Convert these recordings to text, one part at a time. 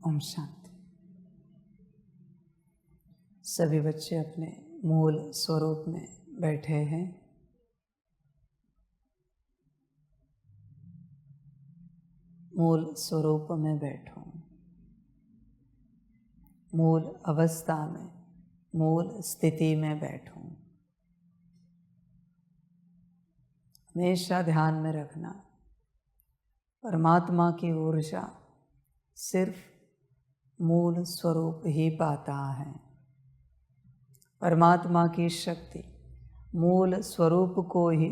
ओम शांति। सभी बच्चे अपने मूल स्वरूप में बैठे हैं। मूल स्वरूप में बैठो, मूल अवस्था में, मूल स्थिति में बैठो। हमेशा ध्यान में रखना, परमात्मा की ऊर्जा सिर्फ मूल स्वरूप ही पाता है। परमात्मा की शक्ति मूल स्वरूप को ही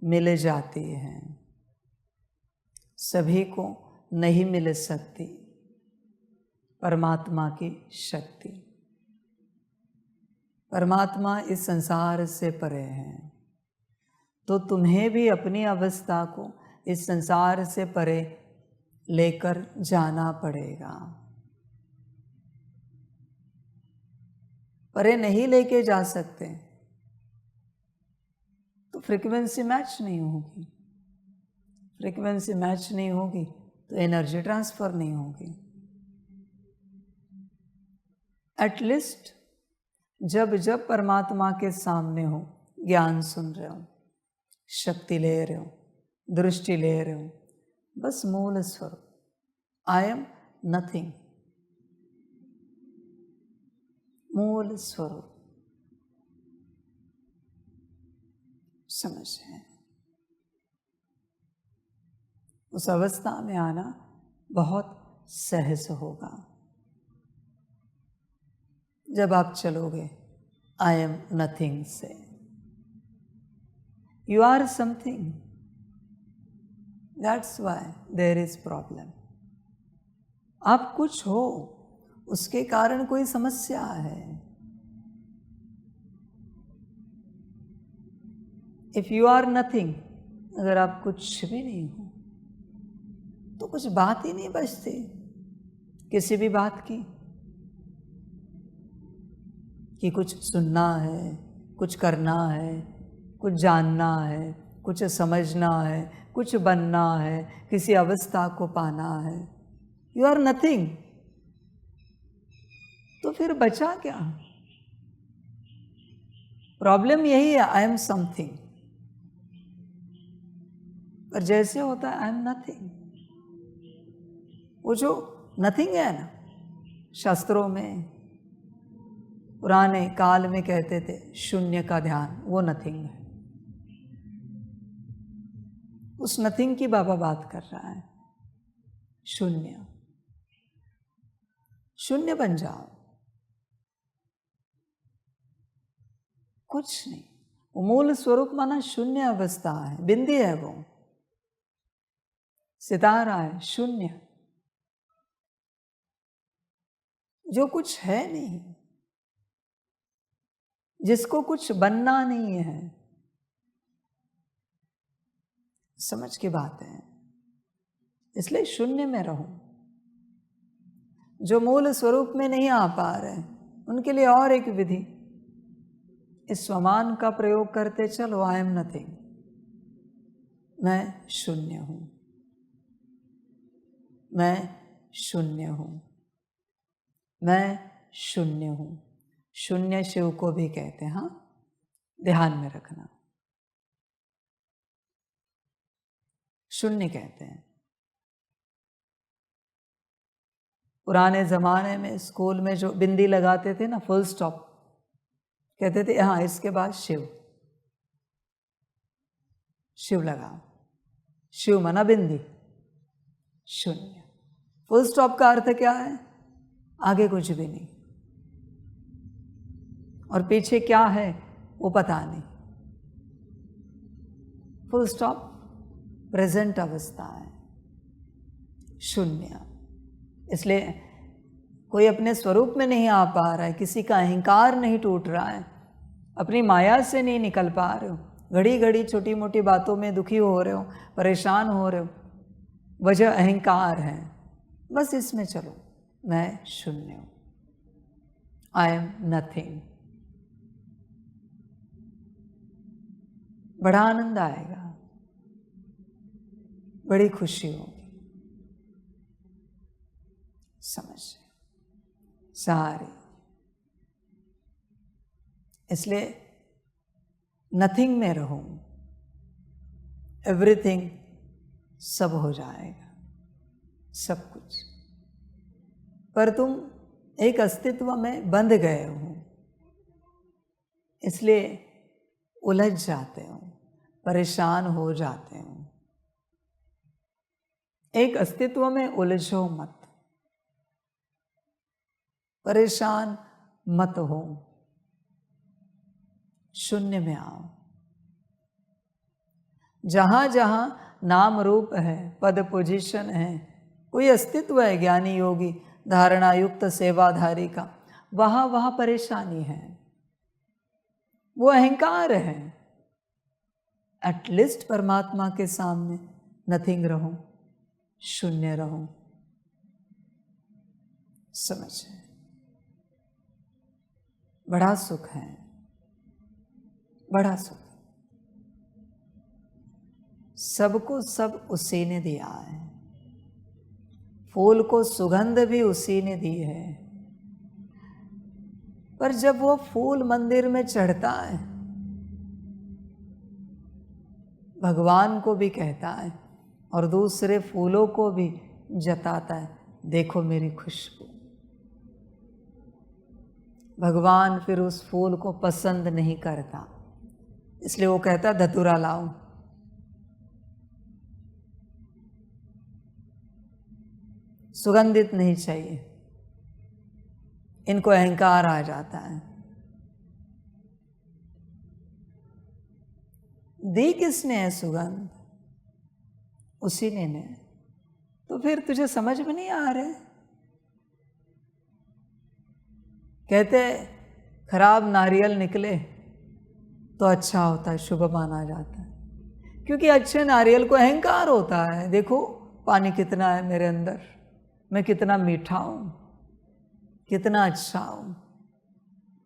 मिल जाती है, सभी को नहीं मिल सकती परमात्मा की शक्ति। परमात्मा इस संसार से परे है, तो तुम्हें भी अपनी अवस्था को इस संसार से परे लेकर जाना पड़ेगा। परे नहीं लेके जा सकते तो फ्रीक्वेंसी मैच नहीं होगी। फ्रीक्वेंसी मैच नहीं होगी तो एनर्जी ट्रांसफर नहीं होगी। एटलीस्ट जब जब परमात्मा के सामने हो, ज्ञान सुन रहे हो, शक्ति ले रहे हो, दृष्टि ले रहे हो, बस मूल स्वरूप आई एम नथिंग, मूल स्वरूप समझे। उस अवस्था में आना बहुत सहज होगा। जब आप चलोगे आई एम नथिंग से, you are something, that's why there is problem. आप कुछ हो, उसके कारण कोई समस्या है। इफ यू आर नथिंग, अगर आप कुछ भी नहीं हो तो कुछ बात ही नहीं बचती किसी भी बात की, कि कुछ सुनना है, कुछ करना है, कुछ जानना है, कुछ समझना है, कुछ बनना है, किसी अवस्था को पाना है। यू आर नथिंग, तो फिर बचा क्या? प्रॉब्लम यही है, आई एम समथिंग। पर जैसे होता है आई एम नथिंग, वो जो नथिंग है ना, शास्त्रों में पुराने काल में कहते थे शून्य का ध्यान, वो नथिंग है। उस नथिंग की बाबा बात कर रहा है। शून्य, शून्य बन जाओ, कुछ नहीं। वो मूल स्वरूप माना शून्य अवस्था है, बिंदी है, वो सितारा है, शून्य, जो कुछ है नहीं, जिसको कुछ बनना नहीं है। समझ की बात है। इसलिए शून्य में रहो। जो मूल स्वरूप में नहीं आ पा रहे उनके लिए और एक विधि, इस स्वमान का प्रयोग करते चलो, आई एम नथिंग, मैं शून्य हूं, मैं शून्य हूं, मैं शून्य हूं। शून्य शिव को भी कहते हैं। हाँ, ध्यान में रखना, शून्य कहते हैं। पुराने जमाने में स्कूल में जो बिंदी लगाते थे ना, फुल स्टॉप, कहते थे हाँ इसके बाद शिव, शिव लगाओ। शिव मना बिंदी, शून्य। फुल स्टॉप का अर्थ क्या है? आगे कुछ भी नहीं और पीछे क्या है वो पता नहीं। फुल स्टॉप प्रेजेंट अवस्था है, शून्य। इसलिए कोई अपने स्वरूप में नहीं आ पा रहा है, किसी का अहंकार नहीं टूट रहा है, अपनी माया से नहीं निकल पा रहे हो, घड़ी घड़ी छोटी मोटी बातों में दुखी हो रहे हो, परेशान हो रहे हो, वजह अहंकार है। बस इसमें चलो, मैं शून्य हूं, आई एम नथिंग। बड़ा आनंद आएगा, बड़ी खुशी होगी। समझ सारी। इसलिए नथिंग में रहो, एवरीथिंग सब हो जाएगा, सब कुछ। पर तुम एक अस्तित्व में बंध गए हो, इसलिए उलझ जाते हो, परेशान हो जाते हो। एक अस्तित्व में उलझो मत, परेशान मत हो, शून्य में आओ। जहां जहां नाम रूप है, पद पोजीशन है, कोई अस्तित्व है ज्ञानी योगी धारणा युक्त सेवाधारी का, वहां वहां परेशानी है, वो अहंकार है। एटलीस्ट परमात्मा के सामने नथिंग रहो, शून्य रहो। समझे? बड़ा सुख है, बड़ा सुख। सबको सब उसी ने दिया है, फूल को सुगंध भी उसी ने दी है। पर जब वो फूल मंदिर में चढ़ता है, भगवान को भी कहता है और दूसरे फूलों को भी जताता है, देखो मेरी खुशबू। भगवान फिर उस फूल को पसंद नहीं करता, इसलिए वो कहता धतूरा लाओ। सुगंधित नहीं चाहिए, इनको अहंकार आ जाता है। दी किसने है सुगंध? उसी ने। तो फिर तुझे समझ में नहीं आ रहे? कहते खराब नारियल निकले तो अच्छा होता है, शुभ माना जाता है, क्योंकि अच्छे नारियल को अहंकार होता है। देखो पानी कितना है मेरे अंदर, मैं कितना मीठा हूं, कितना अच्छा हूं।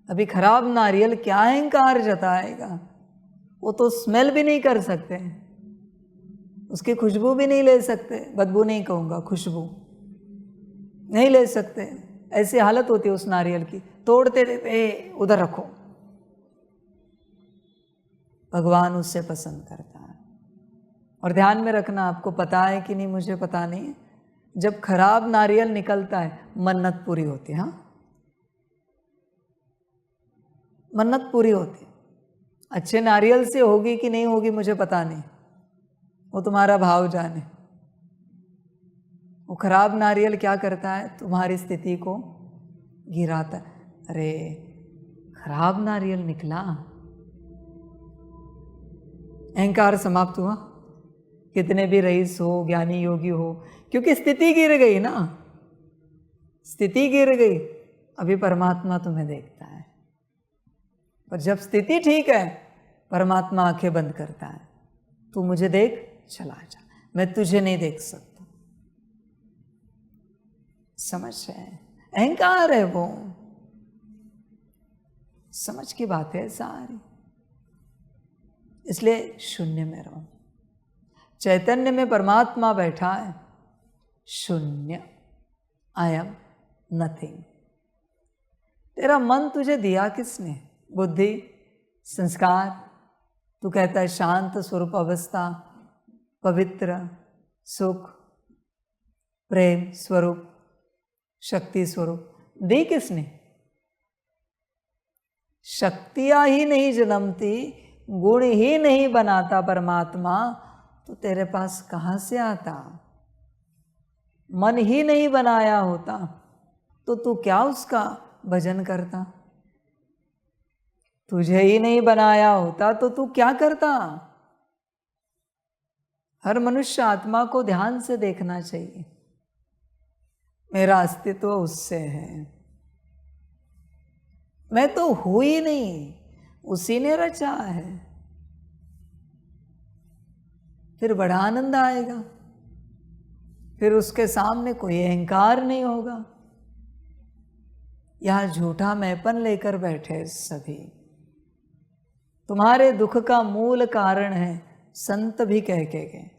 अभी खराब नारियल क्या अहंकार जताएगा? वो तो स्मेल भी नहीं कर सकते, उसकी खुशबू भी नहीं ले सकते, बदबू नहीं कहूँगा, खुशबू नहीं ले सकते। ऐसी हालत होती है उस नारियल की, तोड़ते देते उधर रखो। भगवान उससे पसंद करता है। और ध्यान में रखना, आपको पता है कि नहीं मुझे पता नहीं, जब खराब नारियल निकलता है मन्नत पूरी होती है। हाँ, मन्नत पूरी होती है। अच्छे नारियल से होगी कि नहीं होगी मुझे पता नहीं, वो तुम्हारा भाव जाने। वो खराब नारियल क्या करता है? तुम्हारी स्थिति को गिराता है। अरे खराब नारियल निकला, अहंकार समाप्त हुआ। कितने भी रईस हो, ज्ञानी योगी हो, क्योंकि स्थिति गिर गई ना, स्थिति गिर गई। अभी परमात्मा तुम्हें देखता है, पर जब स्थिति ठीक है परमात्मा आंखें बंद करता है, तू मुझे देख, चला जा, मैं तुझे नहीं देख सकता। समझ है? अहंकार है वो, समझ की बात है सारी। इसलिए शून्य में रहो। चैतन्य में परमात्मा बैठा है, शून्य, आई एम नथिंग। तेरा मन तुझे दिया किसने? बुद्धि, संस्कार। तू कहता है शांत स्वरूप अवस्था, पवित्र, सुख, प्रेम स्वरूप, शक्ति स्वरूप। दी किसने? शक्तियां ही नहीं जन्मती, गुण ही नहीं बनाता परमात्मा, तो तेरे पास कहां से आता? मन ही नहीं बनाया होता तो तू क्या उसका भजन करता? तुझे ही नहीं बनाया होता तो तू क्या करता? हर मनुष्य आत्मा को ध्यान से देखना चाहिए। मेरा अस्तित्व उससे है, मैं तो हूं ही नहीं, उसी ने रचा है। फिर बड़ा आनंद आएगा, फिर उसके सामने कोई अहंकार नहीं होगा। यहां झूठा मैंपन लेकर बैठे सभी। तुम्हारे दुख का मूल कारण है, संत भी कह के गए,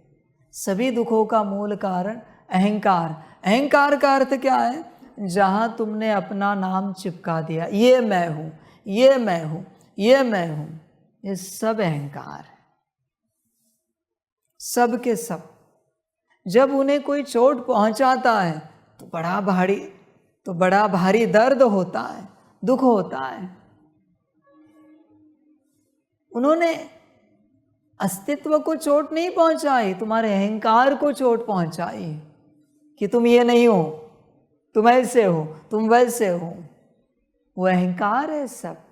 सभी दुखों का मूल कारण अहंकार, अहंकार का अर्थ क्या है? जहां तुमने अपना नाम चिपका दिया, ये मैं हूं, ये मैं हूं, ये मैं हूं, ये सब अहंकार है, सब के सब। जब उन्हें कोई चोट पहुंचाता है तो बड़ा भारी दर्द होता है, दुख होता है। उन्होंने अस्तित्व को चोट नहीं पहुंचाई, तुम्हारे अहंकार को चोट पहुंचाई कि तुम ये नहीं हो, तुम ऐसे हो, तुम वैसे हो। वो अहंकार है सब।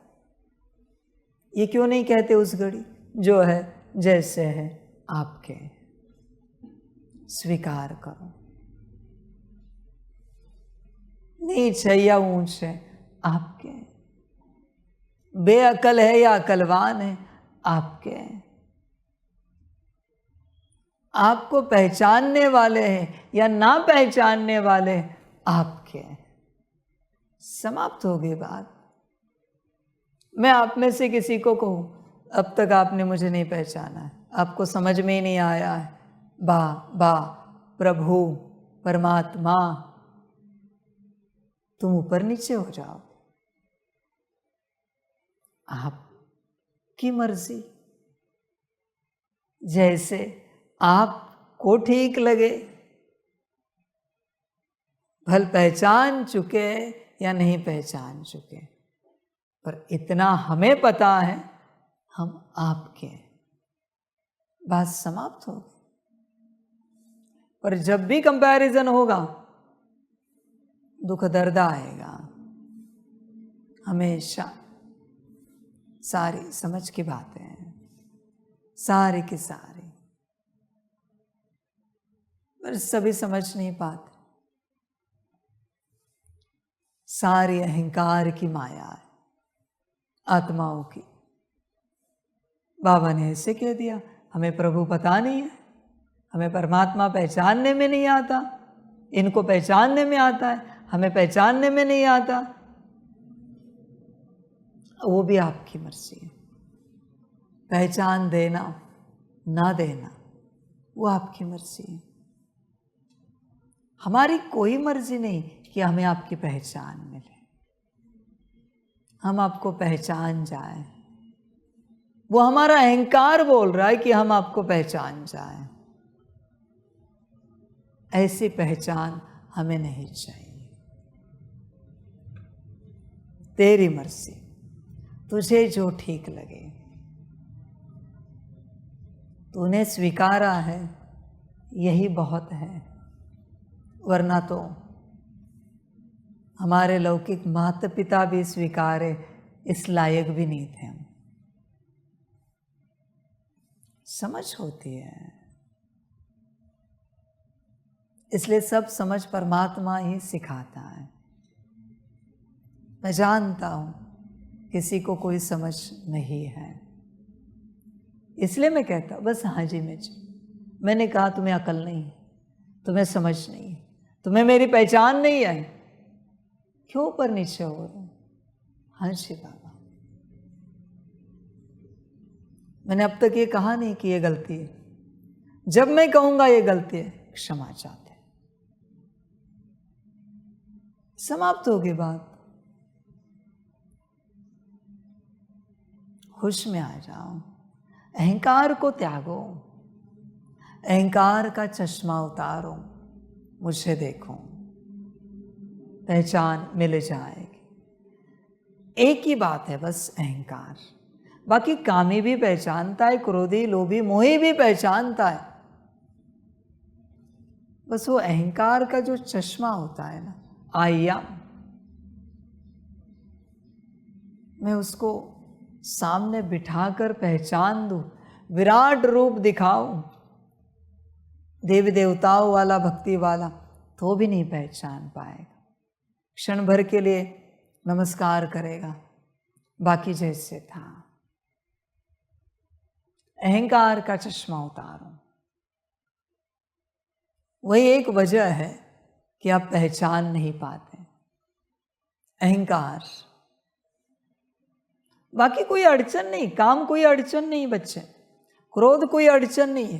ये क्यों नहीं कहते उस घड़ी, जो है जैसे है आपके, स्वीकार करो। नीच है या ऊंच है आपके, बेअकल है या अकलवान है आपके, आपको पहचानने वाले हैं या ना पहचानने वाले आपके। समाप्त हो गई बात। मैं आप में से किसी को कहूं, अब तक आपने मुझे नहीं पहचाना है, आपको समझ में ही नहीं आया है, बा प्रभु परमात्मा, तुम ऊपर नीचे हो जाओ, आपकी मर्जी, जैसे आपको ठीक लगे। भल पहचान चुके या नहीं पहचान चुके, पर इतना हमें पता है हम आपके, बात समाप्त हो गई। पर जब भी कंपैरिजन होगा दुख दर्द आएगा, हमेशा। सारी समझ की बातें हैं, सारी की सारी, पर सभी समझ नहीं पाते। सारी अहंकार की माया है, आत्माओं की। बाबा ने ऐसे कह दिया, हमें प्रभु पता नहीं है, हमें परमात्मा पहचानने में नहीं आता, इनको पहचानने में आता है, हमें पहचानने में नहीं आता। वो भी आपकी मर्जी है, पहचान देना ना देना वो आपकी मर्जी है। हमारी कोई मर्जी नहीं कि हमें आपकी पहचान मिले, हम आपको पहचान जाएं। वो हमारा अहंकार बोल रहा है कि हम आपको पहचान जाएं। ऐसी पहचान हमें नहीं चाहिए। तेरी मर्जी, तुझे जो ठीक लगे। तूने स्वीकारा है, यही बहुत है, वरना तो हमारे लौकिक माता पिता भी स्वीकारे इस लायक भी नहीं थे हम। समझ होती है, इसलिए सब समझ परमात्मा ही सिखाता है। मैं जानता हूं किसी को कोई समझ नहीं है, इसलिए मैं कहता बस हाँ जी में जी। मैंने कहा तुम्हें अकल नहीं है, तुम्हें समझ नहीं है, तुम्हें मेरी पहचान नहीं आई, क्यों ऊपर नीचे हो रहे? हाँ जी बाबा, मैंने अब तक ये कहा नहीं कि ये गलती है। जब मैं कहूंगा ये गलती है, क्षमा चाहते हैं, समाप्त होगी बात। होश में आ जाओ, अहंकार को त्यागो, अहंकार का चश्मा उतारो, मुझे देखो, पहचान मिल जाएगी। एक ही बात है बस, अहंकार। बाकी कामी भी पहचानता है, क्रोधी लोभी मोही भी पहचानता है। बस वो अहंकार का जो चश्मा होता है ना, आईया, मैं उसको सामने बिठाकर पहचान दूं, विराट रूप दिखाऊं, देवी देवताओं वाला, भक्ति वाला, तो भी नहीं पहचान पाएगा। क्षण भर के लिए नमस्कार करेगा, बाकी जैसे था। अहंकार का चश्मा उतारो। वही एक वजह है कि आप पहचान नहीं पाते, अहंकार। बाकी कोई अड़चन नहीं, काम कोई अड़चन नहीं बच्चे, क्रोध कोई अड़चन नहीं है।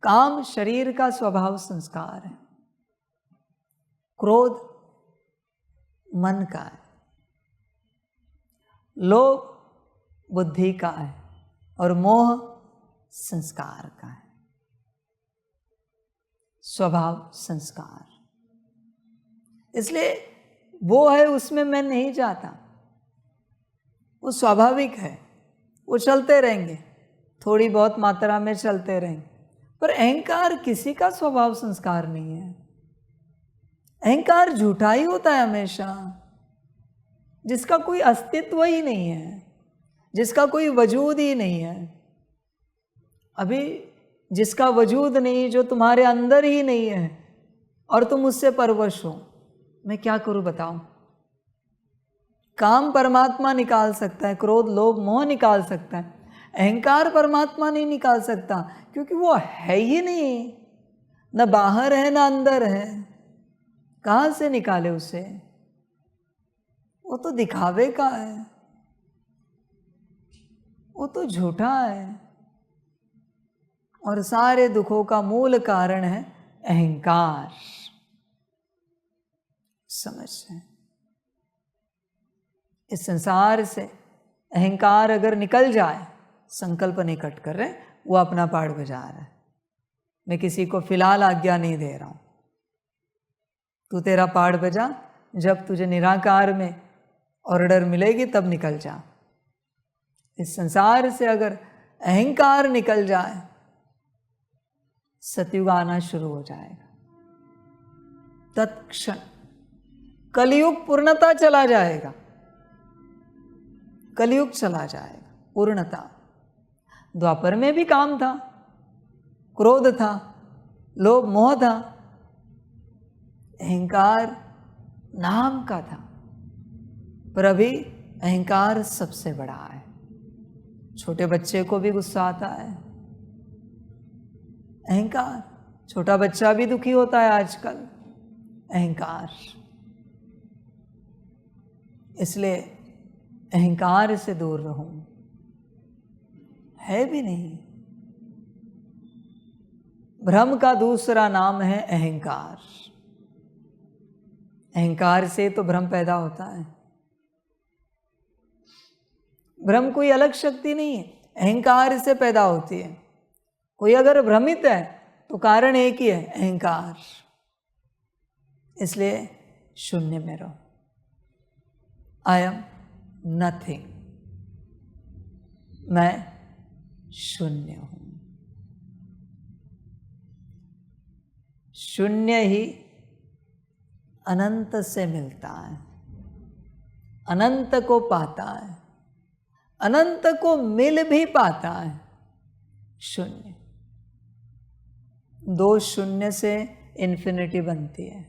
काम शरीर का स्वभाव संस्कार है, क्रोध मन का है, लोभ बुद्धि का है और मोह संस्कार का है, स्वभाव संस्कार। इसलिए वो है, उसमें मैं नहीं जाता, वो स्वाभाविक है, वो चलते रहेंगे, थोड़ी बहुत मात्रा में चलते रहेंगे। पर अहंकार किसी का स्वभाव संस्कार नहीं है। अहंकार झूठा ही होता है हमेशा, जिसका कोई अस्तित्व ही नहीं है, जिसका कोई वजूद ही नहीं है। अभी जिसका वजूद नहीं, जो तुम्हारे अंदर ही नहीं है और तुम उससे परवश हो, मैं क्या करूं बताओ? काम परमात्मा निकाल सकता है, क्रोध लोभ मोह निकाल सकता है, अहंकार परमात्मा नहीं निकाल सकता, क्योंकि वो है ही नहीं, न बाहर है न अंदर है। कहां से निकाले उसे? वो तो दिखावे का है, वो तो झूठा है, और सारे दुखों का मूल कारण है अहंकार। समझ है? इस संसार से अहंकार अगर निकल जाए, संकल्प नहीं कट कर रहे, वो अपना पाठ बजा रहा है। मैं किसी को फिलहाल आज्ञा नहीं दे रहा हूं, तू तेरा पाठ बजा, जब तुझे निराकार में ऑर्डर मिलेगी तब निकल जा। इस संसार से अगर अहंकार निकल जाए, सतयुग आना शुरू हो जाएगा। तत्क्षण कलयुग पूर्णता चला जाएगा, कलयुग चला जाएगा, पूर्णता। द्वापर में भी काम था, क्रोध था, लोभ मोह था, अहंकार नाम का था, पर अभी अहंकार सबसे बड़ा है। छोटे बच्चे को भी गुस्सा आता है, अहंकार। छोटा बच्चा भी दुखी होता है आजकल, अहंकार। इसलिए अहंकार से दूर रहो, है भी नहीं। भ्रम का दूसरा नाम है अहंकार। अहंकार से तो भ्रम पैदा होता है। भ्रम कोई अलग शक्ति नहीं है, अहंकार से पैदा होती है। कोई अगर भ्रमित है तो कारण एक ही है, अहंकार। इसलिए शून्य में रहो। आई एम नथिंग, मैं शून्य हूं। शून्य ही अनंत से मिलता है, अनंत को पाता है, अनंत को मिल भी पाता है। शून्य, दो शून्य से इन्फिनिटी बनती है,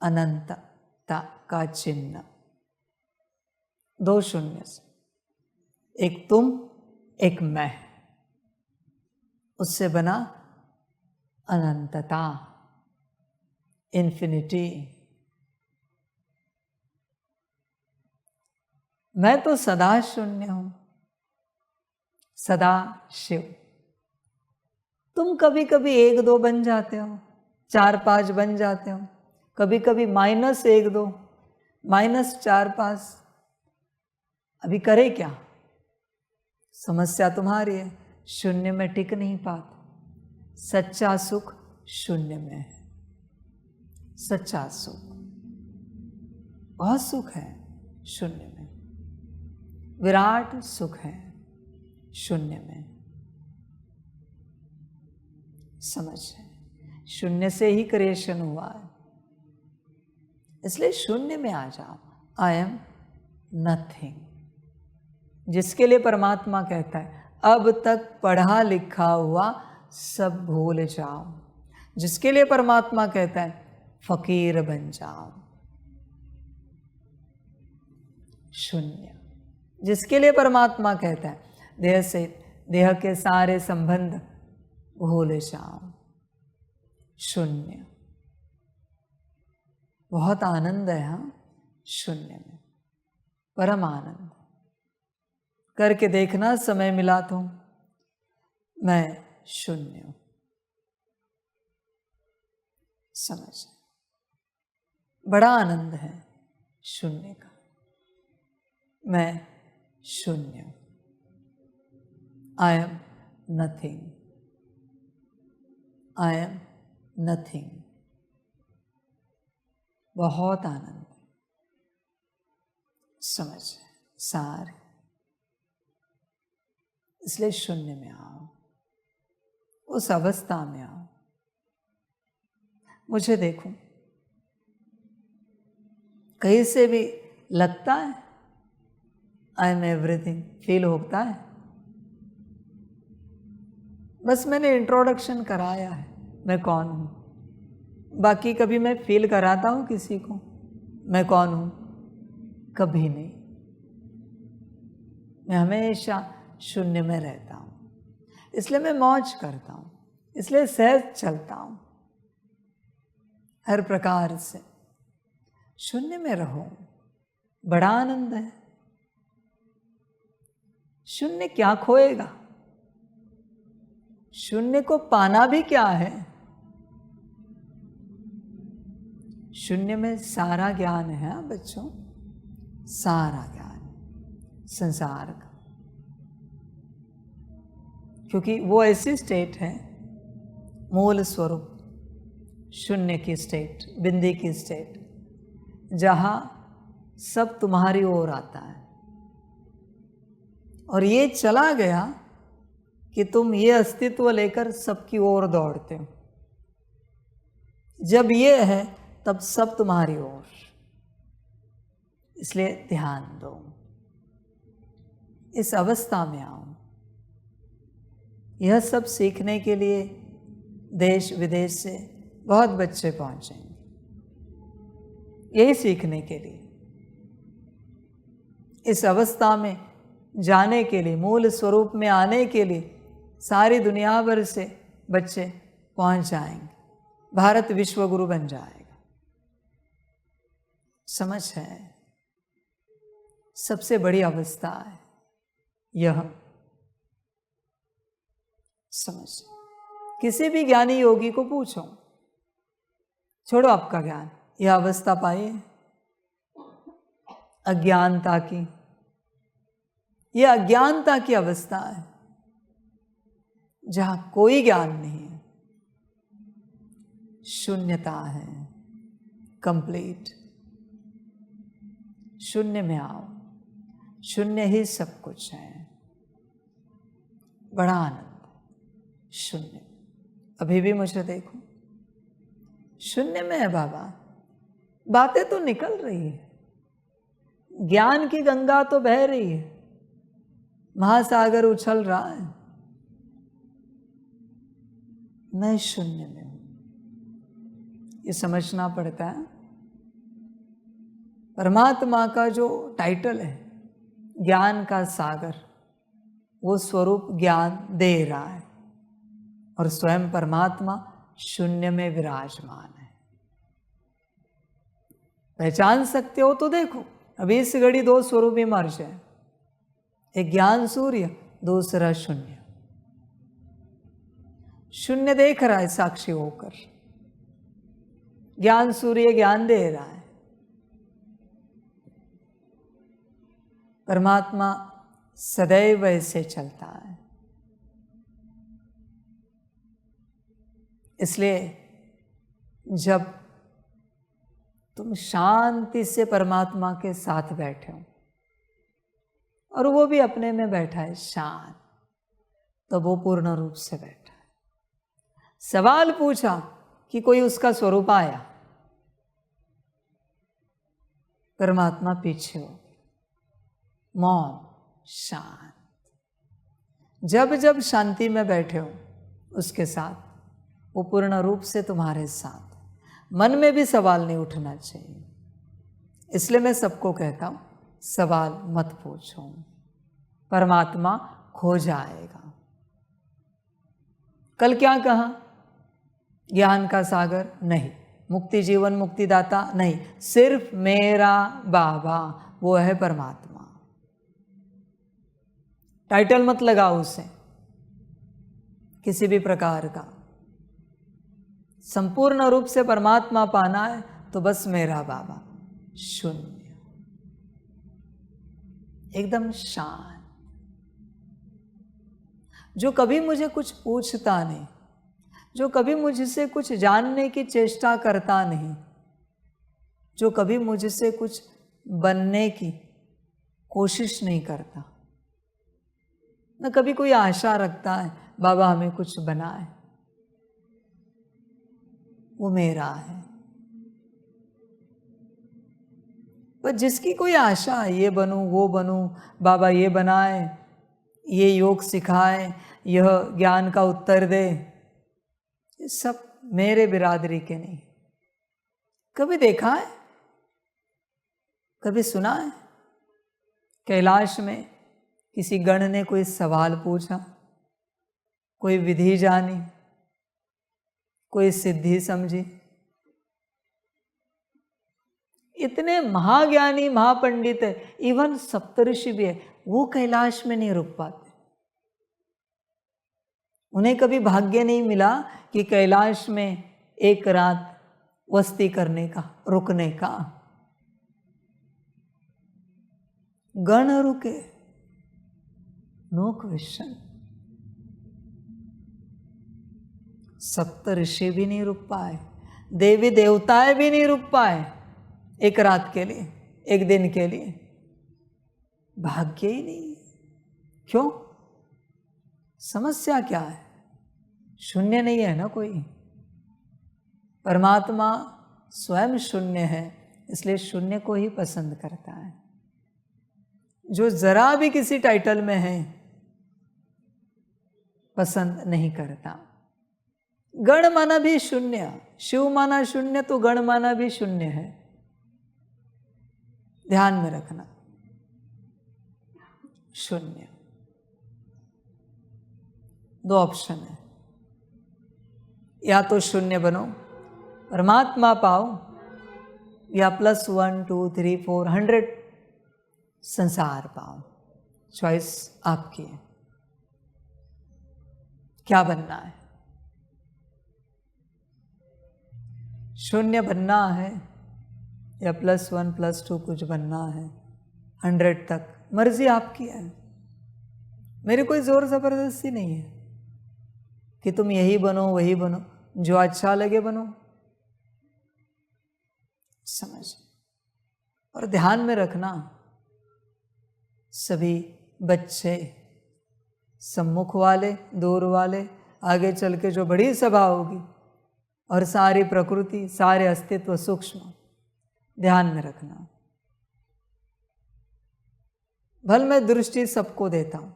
अनंतता का चिन्ह। दो शून्य से, एक तुम एक मैं, उससे बना अनंतता, इन्फिनिटी। मैं तो सदा शून्य हूं, सदा शिव। तुम कभी कभी एक दो बन जाते हो, चार पांच बन जाते हो, कभी कभी -1 2, -4 5। अभी करे क्या? समस्या तुम्हारी है, शून्य में टिक नहीं पाते। सच्चा सुख शून्य में है, सच्चा सुख, बहुत सुख है शून्य में, विराट सुख है शून्य में। समझ है? शून्य से ही क्रिएशन हुआ है, इसलिए शून्य में आ जाओ। आई एम नथिंग, जिसके लिए परमात्मा कहता है अब तक पढ़ा लिखा हुआ सब भूल जाओ, जिसके लिए परमात्मा कहता है फकीर बन जाओ। शून्य, जिसके लिए परमात्मा कहता है देह से, देह के सारे संबंध भूल जाओ। शून्य, बहुत आनंद है। हाँ, शून्य में परम आनंद। करके देखना, समय मिला तो। मैं शून्य हूं। समझ बड़ा आनंद है शून्य का। मैं शून्य हूं, आई am nothing, I am nothing. बहुत आनंद है, समझ सार। इसलिए शून्य में आओ, उस अवस्था में आओ। मुझे देखो, कहीं से भी लगता है आई एम एवरीथिंग, फील होता है? बस मैंने इंट्रोडक्शन कराया है मैं कौन हूं। बाकी कभी मैं फील कराता हूं किसी को मैं कौन हूं? कभी नहीं। मैं हमेशा शून्य में रहता हूं। इसलिए मैं मौज करता हूं, इसलिए सहज चलता हूं। हर प्रकार से शून्य में रहो, बड़ा आनंद है। शून्य क्या खोएगा? शून्य को पाना भी क्या है? शून्य में सारा ज्ञान है बच्चों, सारा ज्ञान संसार का। क्योंकि वो ऐसी स्टेट है, मूल स्वरूप शून्य की स्टेट, बिंदी की स्टेट, जहां सब तुम्हारी ओर आता है। और ये चला गया कि तुम ये अस्तित्व लेकर सबकी ओर दौड़ते हो। जब ये है तब सब तुम्हारी ओर। इसलिए ध्यान दो, इस अवस्था में आओ। यह सब सीखने के लिए देश विदेश से बहुत बच्चे पहुंचेंगे, यही सीखने के लिए, इस अवस्था में जाने के लिए, मूल स्वरूप में आने के लिए सारी दुनिया भर से बच्चे पहुंच जाएंगे। भारत विश्व गुरु बन जाएगा। समझ है? सबसे बड़ी अवस्था है यह। समझ। किसी भी ज्ञानी योगी को पूछो, छोड़ो आपका ज्ञान, यह अवस्था पाइए अज्ञानता की। यह अज्ञानता की अवस्था है जहां कोई ज्ञान नहीं है, शून्यता है, कंप्लीट। शून्य में आओ, शून्य ही सब कुछ है। बड़ा आनंद शून्य। अभी भी मुझे देखो, शून्य में है बाबा। बातें तो निकल रही है, ज्ञान की गंगा तो बह रही है, महासागर उछल रहा है। मैं शून्य में हूं, ये समझना पड़ता है। परमात्मा का जो टाइटल है ज्ञान का सागर, वो स्वरूप ज्ञान दे रहा है और स्वयं परमात्मा शून्य में विराजमान है। पहचान सकते हो तो देखो, अभी इस घड़ी दो स्वरूप इमर्ज है, एक ज्ञान सूर्य, दूसरा शून्य। शून्य देख रहा है साक्षी होकर, ज्ञान सूर्य ज्ञान दे रहा है। परमात्मा सदैव ऐसे चलता है। इसलिए जब तुम शांति से परमात्मा के साथ बैठे हो और वो भी अपने में बैठा है शांत, तो वो पूर्ण रूप से बैठा है। सवाल पूछा कि कोई उसका स्वरूप आया, परमात्मा पीछे हो, मौन, शांत। जब जब शांति में बैठे हो उसके साथ, वो पूर्ण रूप से तुम्हारे साथ। मन में भी सवाल नहीं उठना चाहिए। इसलिए मैं सबको कहता हूं, सवाल मत पूछो, परमात्मा खो जाएगा। कल क्या कहा? ज्ञान का सागर नहीं, मुक्ति जीवन मुक्तिदाता नहीं, सिर्फ मेरा बाबा, वो है परमात्मा। टाइटल मत लगाओ उसे किसी भी प्रकार का। संपूर्ण रूप से परमात्मा पाना है, तो बस मेरा बाबा शून्य, एकदम शांत, जो कभी मुझे कुछ पूछता नहीं, जो कभी मुझसे कुछ जानने की चेष्टा करता नहीं, जो कभी मुझसे कुछ बनने की कोशिश नहीं करता, न कभी कोई आशा रखता है बाबा हमें कुछ बनाए, वो मेरा है। पर जिसकी कोई आशा है, ये बनूं वो बनूं, बाबा ये बनाए, ये योग सिखाए, यह ज्ञान का उत्तर दे, ये सब मेरे बिरादरी के नहीं। कभी देखा है, कभी सुना है कैलाश में किसी गण ने कोई सवाल पूछा, कोई विधि जानी, कोई सिद्धि समझी? इतने महाज्ञानी महापंडित है, इवन सप्तऋषि भी है, वो कैलाश में नहीं रुक पाते। उन्हें कभी भाग्य नहीं मिला कि कैलाश में एक रात वस्ती करने का, रुकने का। गण रुके, नो क्वेश्चन। सप्तऋषि भी नहीं रुक पाए, देवी देवताएं भी नहीं रुक पाए एक रात के लिए, एक दिन के लिए। भाग्य ही नहीं। क्यों? समस्या क्या है? शून्य नहीं है ना कोई। परमात्मा स्वयं शून्य है, इसलिए शून्य को ही पसंद करता है। जो जरा भी किसी टाइटल में है पसंद नहीं करता। गण माना भी शून्य, शिव माना शून्य तो गण माना भी शून्य है। ध्यान में रखना, शून्य। दो ऑप्शन है, या तो शून्य बनो परमात्मा पाओ, या +1 2 3 4 100 संसार पाओ। चॉइस आपकी है, क्या बनना है? शून्य बनना है या +1 +2 कुछ बनना है, 100 तक, मर्जी आपकी है। मेरी कोई जोर जबरदस्ती नहीं है कि तुम यही बनो वही बनो, जो अच्छा लगे बनो। समझ। और ध्यान में रखना, सभी बच्चे, सम्मुख वाले, दूर वाले, आगे चल के जो बड़ी सभा होगी, और सारी प्रकृति, सारे अस्तित्व सूक्ष्म, ध्यान में रखना। भल मैं दृष्टि सबको देता हूँ,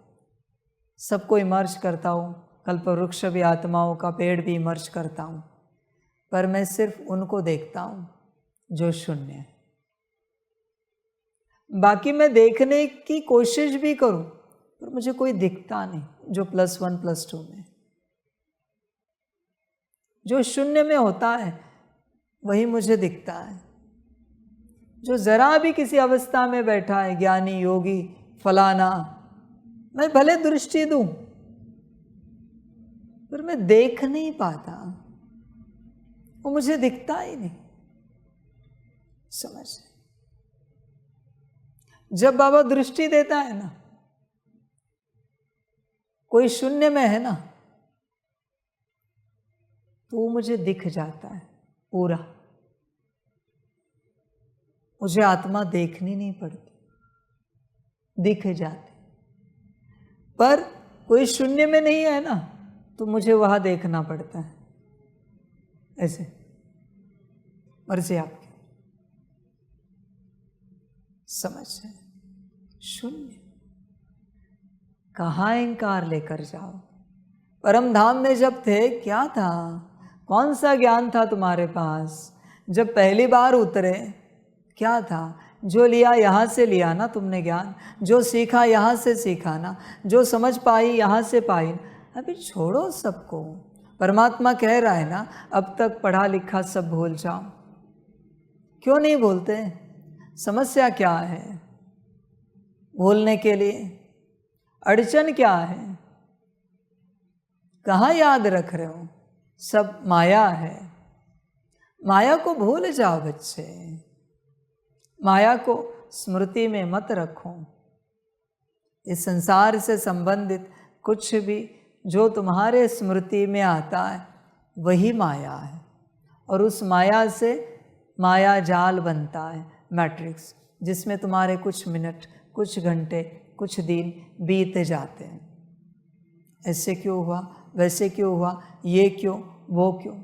सबको इमर्ज करता हूँ, कल्प वृक्ष भी, आत्माओं का पेड़ भी इमर्ज करता हूँ, पर मैं सिर्फ उनको देखता हूँ जो शून्य है। बाकी मैं देखने की कोशिश भी करूं पर मुझे कोई दिखता नहीं, जो +1 +2 में। जो शून्य में होता है वही मुझे दिखता है। जो जरा भी किसी अवस्था में बैठा है, ज्ञानी, योगी, फलाना, मैं भले दृष्टि दूं पर मैं देख नहीं पाता, वो मुझे दिखता ही नहीं। समझ। जब बाबा दृष्टि देता है ना, कोई शून्य में है ना, तो वो मुझे दिख जाता है पूरा। मुझे आत्मा देखनी नहीं पड़ती, दिख जाते। पर कोई शून्य में नहीं है ना, तो मुझे वहां देखना पड़ता है। ऐसे मर्जी आपकी। समझ है? शून्य। कहाँ अहंकार लेकर जाओ? परम धाम में जब थे क्या था? कौन सा ज्ञान था तुम्हारे पास? जब पहली बार उतरे क्या था? जो लिया यहाँ से लिया ना तुमने ज्ञान, जो सीखा यहाँ से सीखा ना, जो समझ पाई यहाँ से पाई। अभी छोड़ो सबको। परमात्मा कह रहा है ना, अब तक पढ़ा लिखा सब भूल जाओ। क्यों नहीं भूलते? समस्या क्या है भूलने के लिए? अड़चन क्या है? कहाँ याद रख रहे हो? सब माया है। माया को भूल जाओ बच्चे, माया को स्मृति में मत रखो। इस संसार से संबंधित कुछ भी जो तुम्हारे स्मृति में आता है वही माया है, और उस माया से माया जाल बनता है, मैट्रिक्स, जिसमें तुम्हारे कुछ मिनट, कुछ घंटे, कुछ दिन बीत जाते हैं। ऐसे क्यों हुआ, वैसे क्यों हुआ, ये क्यों, वो क्यों,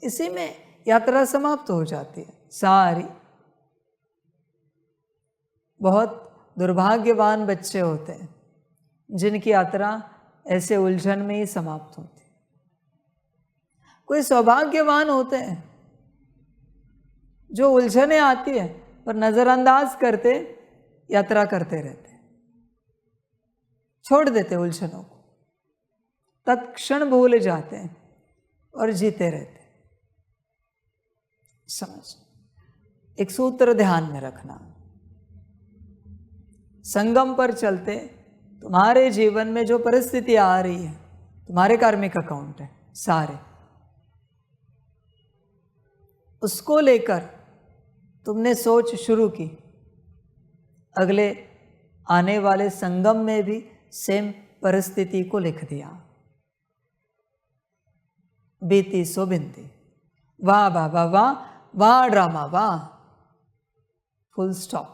इसी में यात्रा समाप्त हो जाती है सारी। बहुत दुर्भाग्यवान बच्चे होते हैं जिनकी यात्रा ऐसे उलझन में ही समाप्त होती है। कोई सौभाग्यवान होते हैं जो उलझने आती है पर नजरअंदाज करते यात्रा करते रहते, छोड़ देते उलझनों को, तत्क्षण भूल जाते हैं और जीते रहते। समझ, एक सूत्र ध्यान में रखना, संगम पर चलते तुम्हारे जीवन में जो परिस्थिति आ रही है तुम्हारे कार्मिक अकाउंट है सारे, उसको लेकर तुमने सोच शुरू की, अगले आने वाले संगम में भी सेम परिस्थिति को लिख दिया, बीती सो बिनती, वाह बाबा वाह, वाह ड्रामा वाह, फुल स्टॉप।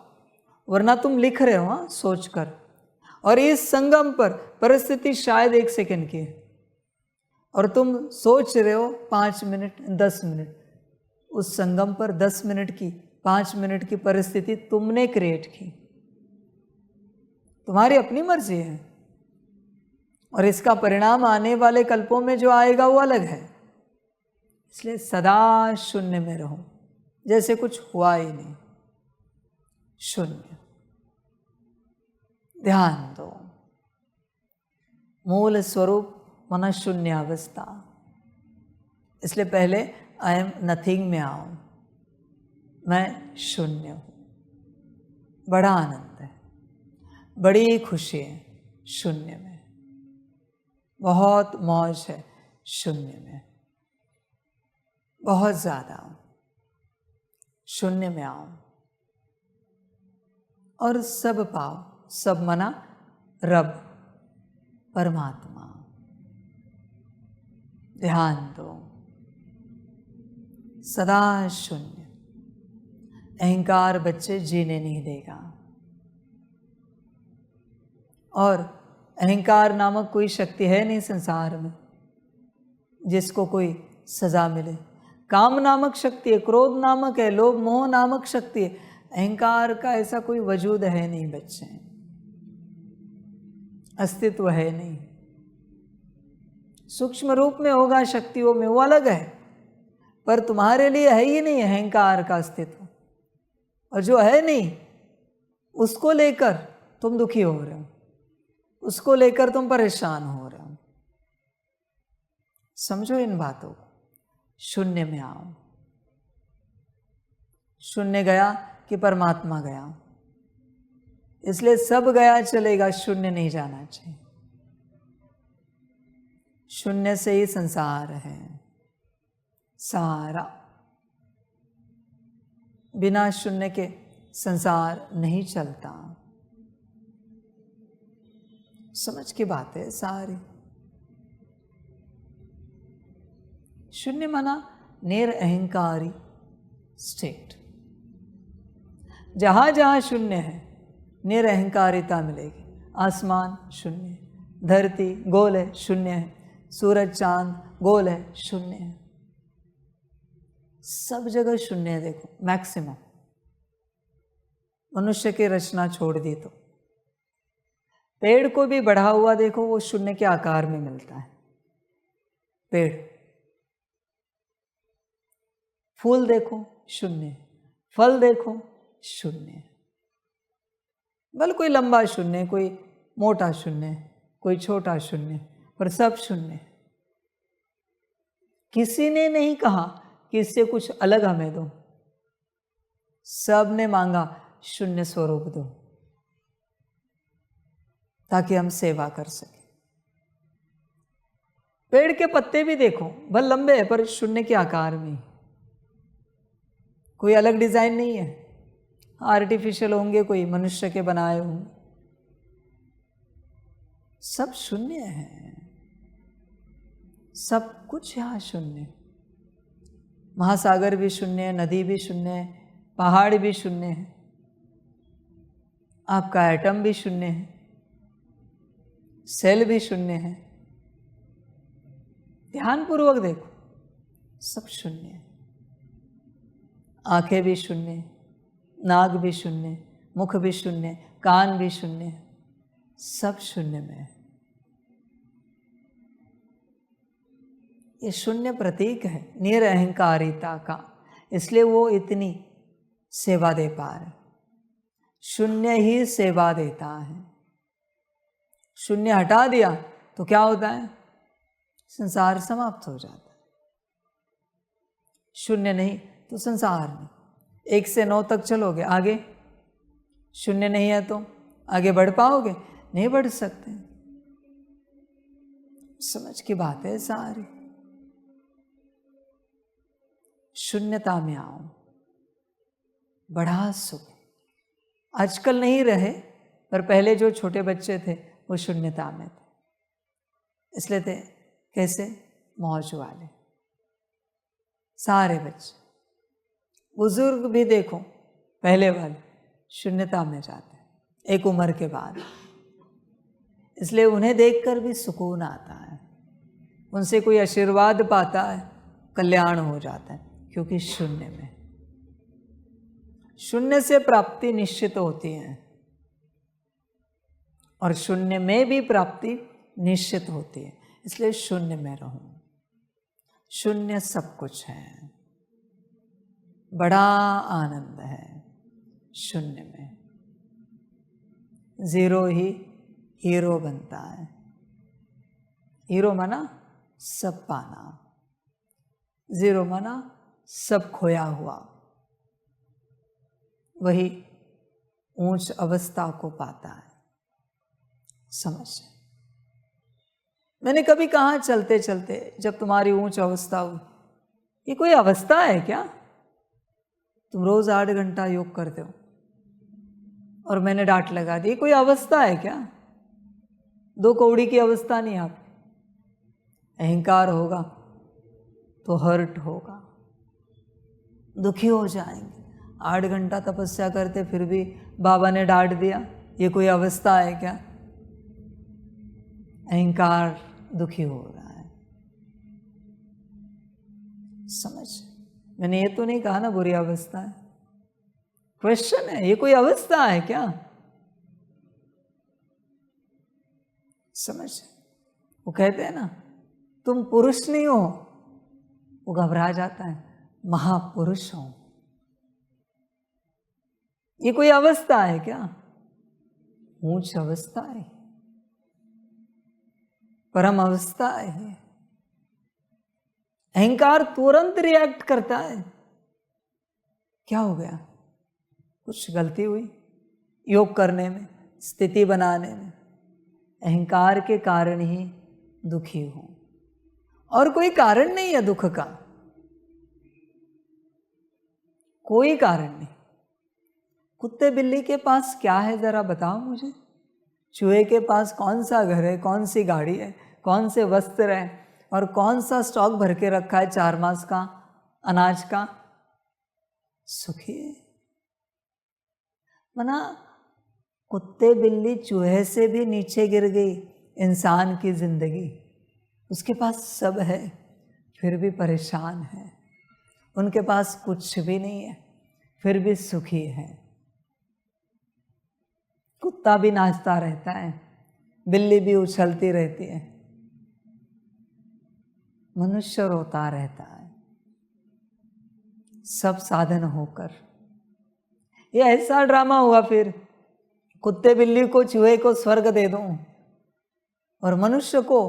वरना तुम लिख रहे हो हाँ सोच कर, और इस संगम पर परिस्थिति शायद 1 सेकंड की है और तुम सोच रहे हो 5 मिनट 10 मिनट। उस संगम पर 10 मिनट की 5 मिनट की परिस्थिति तुमने क्रिएट की, तुम्हारी अपनी मर्जी है, और इसका परिणाम आने वाले कल्पों में जो आएगा वो अलग है। इसलिए सदा शून्य में रहो, जैसे कुछ हुआ ही नहीं, शून्य। ध्यान दो, मूल स्वरूप मन शून्य अवस्था। इसलिए पहले आई एम नथिंग में आओ, मैं शून्य हूँ। बड़ा आनंद है, बड़ी खुशी है शून्य में, बहुत मौज है शून्य में, बहुत ज़्यादा। शून्य में आओ और सब पाओ, सब मना रब परमात्मा। ध्यान दो, सदा शून्य। अहंकार बच्चे जीने नहीं देगा, और अहंकार नामक कोई शक्ति है नहीं संसार में जिसको कोई सजा मिले। काम नामक शक्ति है, क्रोध नामक है, लोभ मोह नामक शक्ति है, अहंकार का ऐसा कोई वजूद है नहीं बच्चे, अस्तित्व है नहीं। सूक्ष्म रूप में होगा शक्तियों में, वो अलग है, पर तुम्हारे लिए है ही नहीं अहंकार का अस्तित्व। और जो है नहीं उसको लेकर तुम दुखी हो रहे हो, उसको लेकर तुम परेशान हो रहे हो। समझो इन बातों को। शून्य में आओ। शून्य गया कि परमात्मा गया, इसलिए सब गया चलेगा, शून्य नहीं जाना चाहिए। शून्य से ही संसार है सारा, बिना शून्य के संसार नहीं चलता। समझ की बात है सारी। शून्य माना निरअहंकारी स्टेट। जहाँ जहाँ शून्य है निरअहकारिता मिलेगी। आसमान शून्य, धरती गोल है शून्य है, सूरज चांद गोल है शून्य है, सब जगह शून्य है। देखो मैक्सिमम, मनुष्य की रचना छोड़ दी तो पेड़ को भी बढ़ा हुआ देखो, वो शून्य के आकार में मिलता है पेड़। फूल देखो शून्य, फल देखो शून्य, भले कोई लंबा शून्य, कोई मोटा शून्य, कोई छोटा शून्य, पर सब शून्य। किसी ने नहीं कहा कि इससे कुछ अलग हमें दो, सब ने मांगा शून्य स्वरूप दो ताकि हम सेवा कर सकें। पेड़ के पत्ते भी देखो, भले लंबे है पर शून्य के आकार में, कोई अलग डिजाइन नहीं है। आर्टिफिशियल होंगे, कोई मनुष्य के बनाए होंगे, सब शून्य है, सब कुछ यहाँ शून्य। महासागर भी शून्य है, नदी भी शून्य है, पहाड़ भी शून्य है, आपका एटम भी शून्य है, सेल भी शून्य है। ध्यानपूर्वक देखो, सब शून्य है। आंखें भी शून्य, नाक भी शून्य, मुख भी शून्य, कान भी शून्य, सब शून्य में है। ये शून्य प्रतीक है निरअहंकारिता का, इसलिए वो इतनी सेवा दे पा रहे। शून्य ही सेवा देता है। शून्य हटा दिया तो क्या होता है? संसार समाप्त हो जाता है। शून्य नहीं तो संसार नहीं। 1 से 9 तक चलोगे, आगे शून्य नहीं है तो आगे बढ़ पाओगे? नहीं बढ़ सकते। समझ की बात है सारी। शून्यता में आओ, बड़ा सुख। आजकल नहीं रहे, पर पहले जो छोटे बच्चे थे वो शून्यता में थे, इसलिए थे कैसे? मौज वाले सारे बच्चे। बुजुर्ग भी देखो, पहले वाले शून्यता में जाते हैं एक उम्र के बाद, इसलिए उन्हें देखकर भी सुकून आता है। उनसे कोई आशीर्वाद पाता है, कल्याण हो जाता है, क्योंकि शून्य में। शून्य से प्राप्ति निश्चित होती है और शून्य में भी प्राप्ति निश्चित होती है, इसलिए शून्य में रहो। शून्य सब कुछ है, बड़ा आनंद है शून्य में। जीरो ही हीरो बनता है। हीरो माना सब पाना, जीरो माना सब खोया हुआ। वही ऊंच अवस्था को पाता है। समझ? मैंने कभी कहा चलते चलते, जब तुम्हारी ऊंच अवस्था हुई, ये कोई अवस्था है क्या? तुम रोज 8 घंटा योग करते हो और मैंने डांट लगा दी, कोई अवस्था है क्या? 2 कौड़ी की अवस्था नहीं आपकी। अहंकार होगा तो हर्ट होगा, दुखी हो जाएंगे। 8 घंटा तपस्या करते फिर भी बाबा ने डांट दिया, ये कोई अवस्था है क्या? अहंकार दुखी हो रहा है। समझ? मैंने ये तो नहीं कहा ना बुरी अवस्था है। क्वेश्चन है, ये कोई अवस्था है क्या? समझ? वो कहते हैं ना, तुम पुरुष नहीं हो, वो घबरा जाता है, महापुरुष हो। ये कोई अवस्था है क्या? ऊंच अवस्था है, परम अवस्था है। अहंकार तुरंत रिएक्ट करता है, क्या हो गया? कुछ गलती हुई योग करने में, स्थिति बनाने में। अहंकार के कारण ही दुखी हूं, और कोई कारण नहीं है दुख का, कोई कारण नहीं। कुत्ते बिल्ली के पास क्या है जरा बताओ मुझे? चूहे के पास कौन सा घर है, कौन सी गाड़ी है, कौन से वस्त्र है, और कौन सा स्टॉक भर के रखा है 4 मास का अनाज का? सुखी है। मना कुत्ते बिल्ली चूहे से भी नीचे गिर गई इंसान की जिंदगी। उसके पास सब है फिर भी परेशान है। उनके पास कुछ भी नहीं है फिर भी सुखी है। कुत्ता भी नाचता रहता है, बिल्ली भी उछलती रहती है, मनुष्य रोता रहता है, सब साधन होकर। ये ऐसा ड्रामा हुआ फिर, कुत्ते बिल्ली को चूहे को स्वर्ग दे दूं और मनुष्य को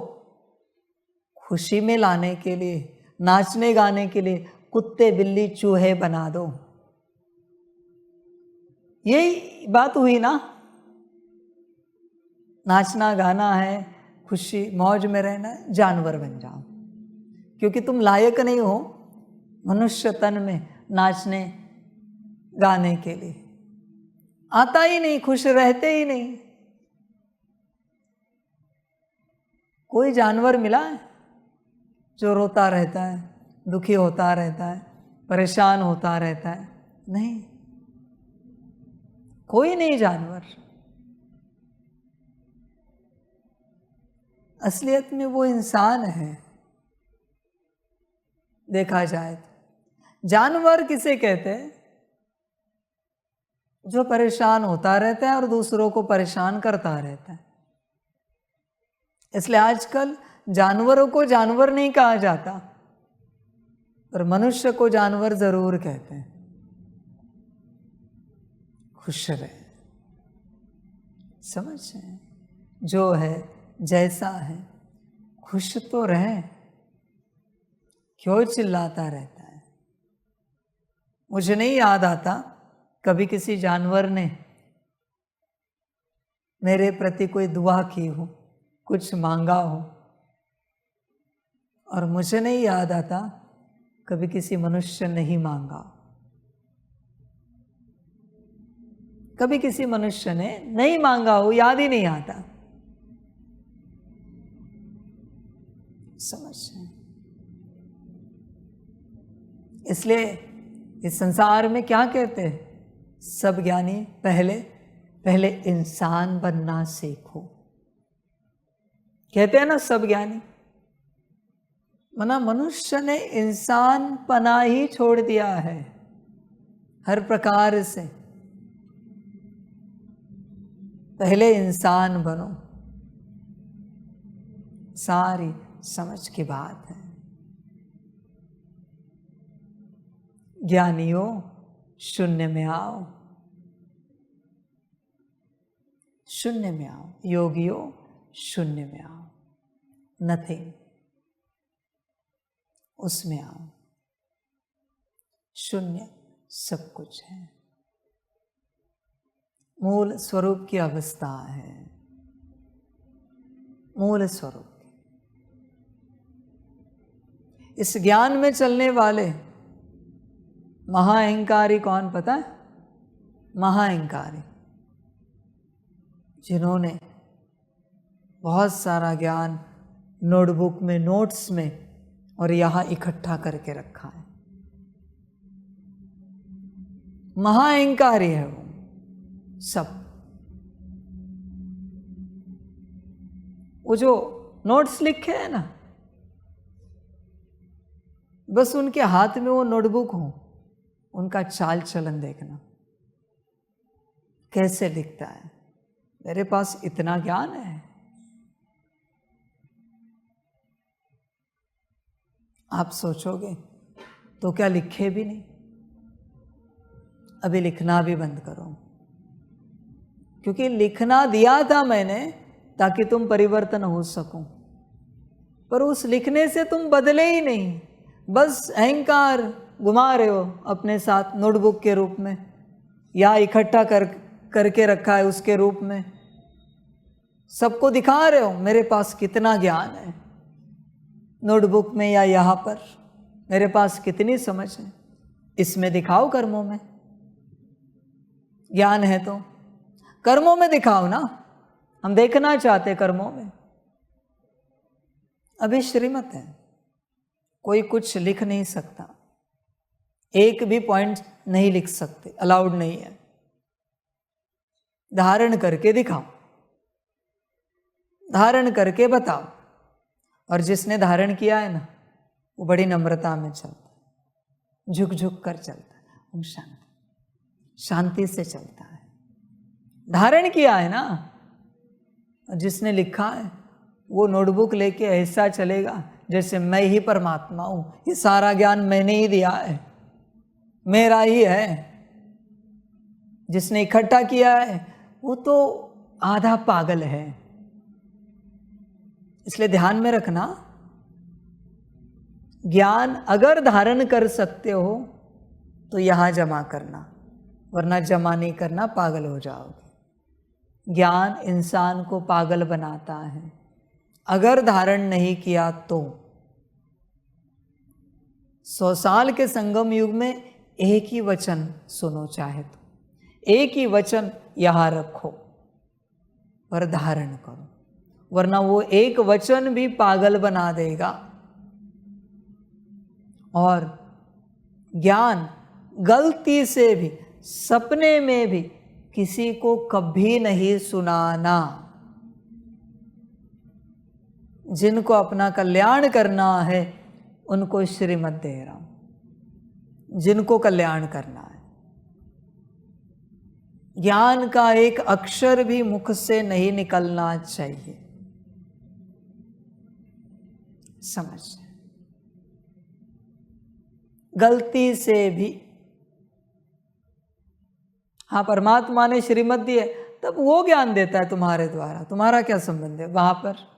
खुशी में लाने के लिए, नाचने गाने के लिए कुत्ते बिल्ली चूहे बना दो। यही बात हुई ना। नाचना गाना है, खुशी मौज में रहना है, जानवर बन जाओ, क्योंकि तुम लायक नहीं हो मनुष्य तन में नाचने गाने के लिए। आता ही नहीं, खुश रहते ही नहीं। कोई जानवर मिला है जो रोता रहता है, दुखी होता रहता है, परेशान होता रहता है? नहीं, कोई नहीं जानवर। असलियत में वो इंसान है। देखा जाए तो जानवर किसे कहते हैं? जो परेशान होता रहता है और दूसरों को परेशान करता रहता है। इसलिए आजकल जानवरों को जानवर नहीं कहा जाता, पर मनुष्य को जानवर जरूर कहते हैं। खुश रहे, समझ रहे, जो है जैसा है खुश तो रहे, क्यों चिल्लाता रहता है? मुझे नहीं याद आता कभी किसी जानवर ने मेरे प्रति कोई दुआ की हो, कुछ मांगा हो, और मुझे नहीं याद आता कभी किसी मनुष्य ने ही मांगा। कभी किसी मनुष्य ने नहीं मांगा हो, याद ही नहीं आता। समझ रहे? इसलिए इस संसार में क्या कहते हैं सब ज्ञानी? पहले इंसान बनना सीखो, कहते हैं ना सब ज्ञानी। मना मनुष्य ने इंसान पना ही छोड़ दिया है हर प्रकार से। पहले इंसान बनो, सारी समझ की बात है। ज्ञानियों शून्य में आओ, शून्य में आओ। योगियों शून्य में आओ, नथिंग, उसमें आओ। शून्य सब कुछ है, मूल स्वरूप की अवस्था है, मूल स्वरूप। इस ज्ञान में चलने वाले महाअहंकारी कौन पता है? महाअहंकारी जिन्होंने बहुत सारा ज्ञान नोटबुक में, नोट्स में और यहाँ इकट्ठा करके रखा है। महाअहंकारी है वो सब। वो जो नोट्स लिखे हैं ना, बस उनके हाथ में वो नोटबुक हो, उनका चाल चलन देखना कैसे लिखता है। मेरे पास इतना ज्ञान है, आप सोचोगे तो क्या लिखे भी नहीं? अभी लिखना भी बंद करो, क्योंकि लिखना दिया था मैंने ताकि तुम परिवर्तन हो सको, पर उस लिखने से तुम बदले ही नहीं। बस अहंकार घुमा रहे हो अपने साथ नोटबुक के रूप में, या इकट्ठा करके रखा है उसके रूप में। सबको दिखा रहे हो मेरे पास कितना ज्ञान है, नोटबुक में या यहाँ पर मेरे पास कितनी समझ है। इसमें दिखाओ, कर्मों में। ज्ञान है तो कर्मों में दिखाओ ना। हम देखना चाहते कर्मों में। अभी श्रीमत है, कोई कुछ लिख नहीं सकता, एक भी पॉइंट नहीं लिख सकते, अलाउड नहीं है। धारण करके दिखाओ, धारण करके बताओ। और जिसने धारण किया है ना, वो बड़ी नम्रता में चलता है, झुक झुक कर चलता है, शांति से चलता है। धारण किया है ना, जिसने लिखा है वो नोटबुक लेके ऐसा चलेगा जैसे मैं ही परमात्मा हूं, ये सारा ज्ञान मैंने ही दिया है, मेरा ही है। जिसने इकट्ठा किया है वो तो आधा पागल है। इसलिए ध्यान में रखना, ज्ञान अगर धारण कर सकते हो तो यहां जमा करना, वरना जमा नहीं करना, पागल हो जाओगे। ज्ञान इंसान को पागल बनाता है, अगर धारण नहीं किया तो 100 साल के संगम युग में एक ही वचन सुनो, चाहे तो एक ही वचन यहाँ रखो, पर धारण करो, वरना वो एक वचन भी पागल बना देगा। और ज्ञान गलती से भी, सपने में भी किसी को कभी नहीं सुनाना। जिनको अपना कल्याण करना है उनको श्रीमत दे रहा हूं, जिनको कल्याण करना है। ज्ञान का एक अक्षर भी मुख से नहीं निकलना चाहिए। समझ, गलती से भी। हाँ, परमात्मा ने श्रीमत दी है तब वो ज्ञान देता है तुम्हारे द्वारा, तुम्हारा क्या संबंध है वहां पर?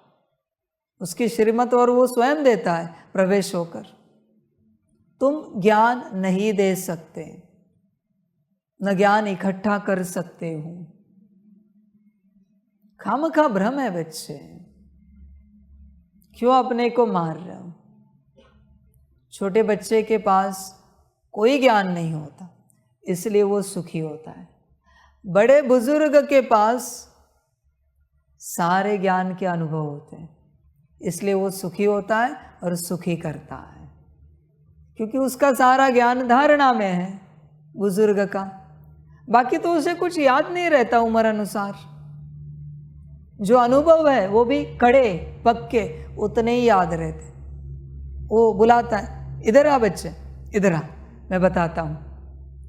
उसकी श्रीमत और वो स्वयं देता है प्रवेश होकर। तुम ज्ञान नहीं दे सकते, न ज्ञान इकट्ठा कर सकते हो। खामखा भ्रम है बच्चे, क्यों अपने को मार रहे हो? छोटे बच्चे के पास कोई ज्ञान नहीं होता, इसलिए वो सुखी होता है। बड़े बुजुर्ग के पास सारे ज्ञान के अनुभव होते हैं, इसलिए वो सुखी होता है और सुखी करता है, क्योंकि उसका सारा ज्ञान धारणा में है बुजुर्ग का। बाकी तो उसे कुछ याद नहीं रहता उम्र अनुसार। जो अनुभव है वो भी कड़े पक्के उतने ही याद रहते। वो बुलाता है, इधर आ बच्चे, इधर आ, मैं बताता हूं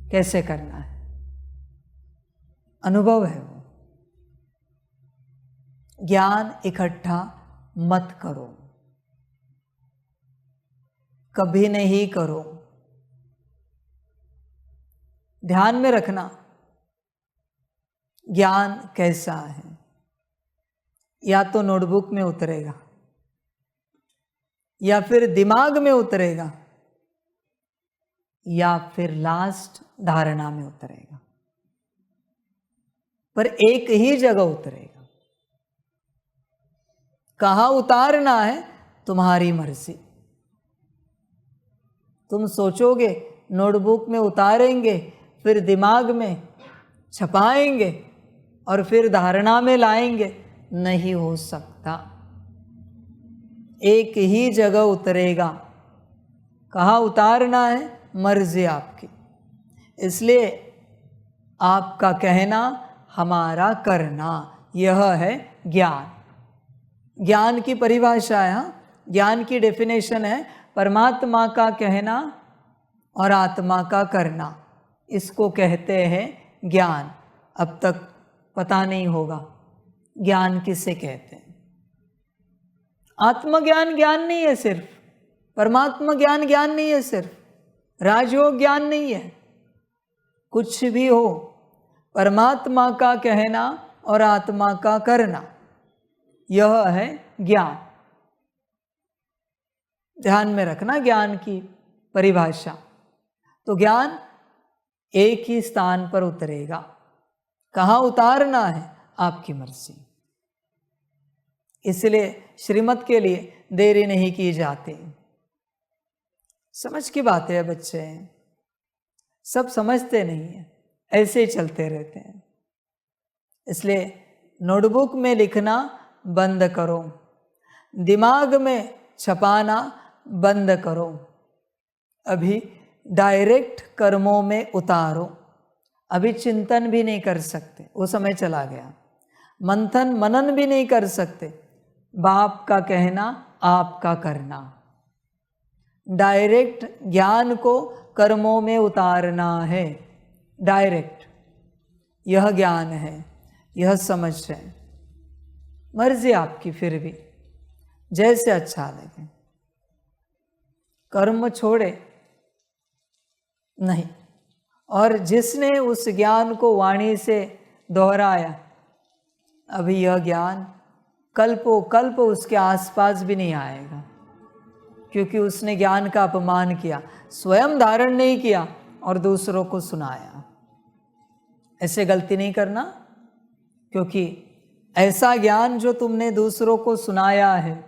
कैसे करना है। अनुभव है वो। ज्ञान इकट्ठा मत करो, कभी नहीं करो। ध्यान में रखना, ज्ञान कैसा है? या तो नोटबुक में उतरेगा, या फिर दिमाग में उतरेगा, या फिर लास्ट धारणा में उतरेगा, पर एक ही जगह उतरेगा। कहाँ उतारना है तुम्हारी मर्जी। तुम सोचोगे नोटबुक में उतारेंगे, फिर दिमाग में छपाएंगे और फिर धारणा में लाएंगे, नहीं हो सकता। एक ही जगह उतरेगा। कहाँ उतारना है मर्जी आपकी। इसलिए आपका कहना हमारा करना, यह है ज्ञान। ज्ञान की परिभाषा है, ज्ञान की डेफिनेशन है परमात्मा का कहना और आत्मा का करना, इसको कहते हैं ज्ञान। अब तक पता नहीं होगा ज्ञान किसे कहते हैं। आत्मज्ञान ज्ञान नहीं है सिर्फ, परमात्मा ज्ञान ज्ञान नहीं है सिर्फ, राजयोग ज्ञान नहीं है। कुछ भी हो, परमात्मा का कहना और आत्मा का करना, यह है ज्ञान। ध्यान में रखना ज्ञान की परिभाषा। तो ज्ञान एक ही स्थान पर उतरेगा। कहाँ उतारना है आपकी मर्जी। इसलिए श्रीमत के लिए देरी नहीं की जाती। समझ की बात है बच्चे, सब समझते नहीं है, ऐसे ही चलते रहते हैं। इसलिए नोटबुक में लिखना बंद करो, दिमाग में छपाना बंद करो, अभी डायरेक्ट कर्मों में उतारो। अभी चिंतन भी नहीं कर सकते, वो समय चला गया। मंथन मनन भी नहीं कर सकते। बाप का कहना आपका करना, डायरेक्ट ज्ञान को कर्मों में उतारना है। डायरेक्ट, यह ज्ञान है, यह समझ है। मर्जी आपकी, फिर भी जैसे अच्छा लगे। कर्म छोड़े नहीं। और जिसने उस ज्ञान को वाणी से दोहराया, अभी यह ज्ञान कल्पों कल्प उसके आसपास भी नहीं आएगा, क्योंकि उसने ज्ञान का अपमान किया, स्वयं धारण नहीं किया और दूसरों को सुनाया। ऐसे गलती नहीं करना, क्योंकि ऐसा ज्ञान जो तुमने दूसरों को सुनाया है,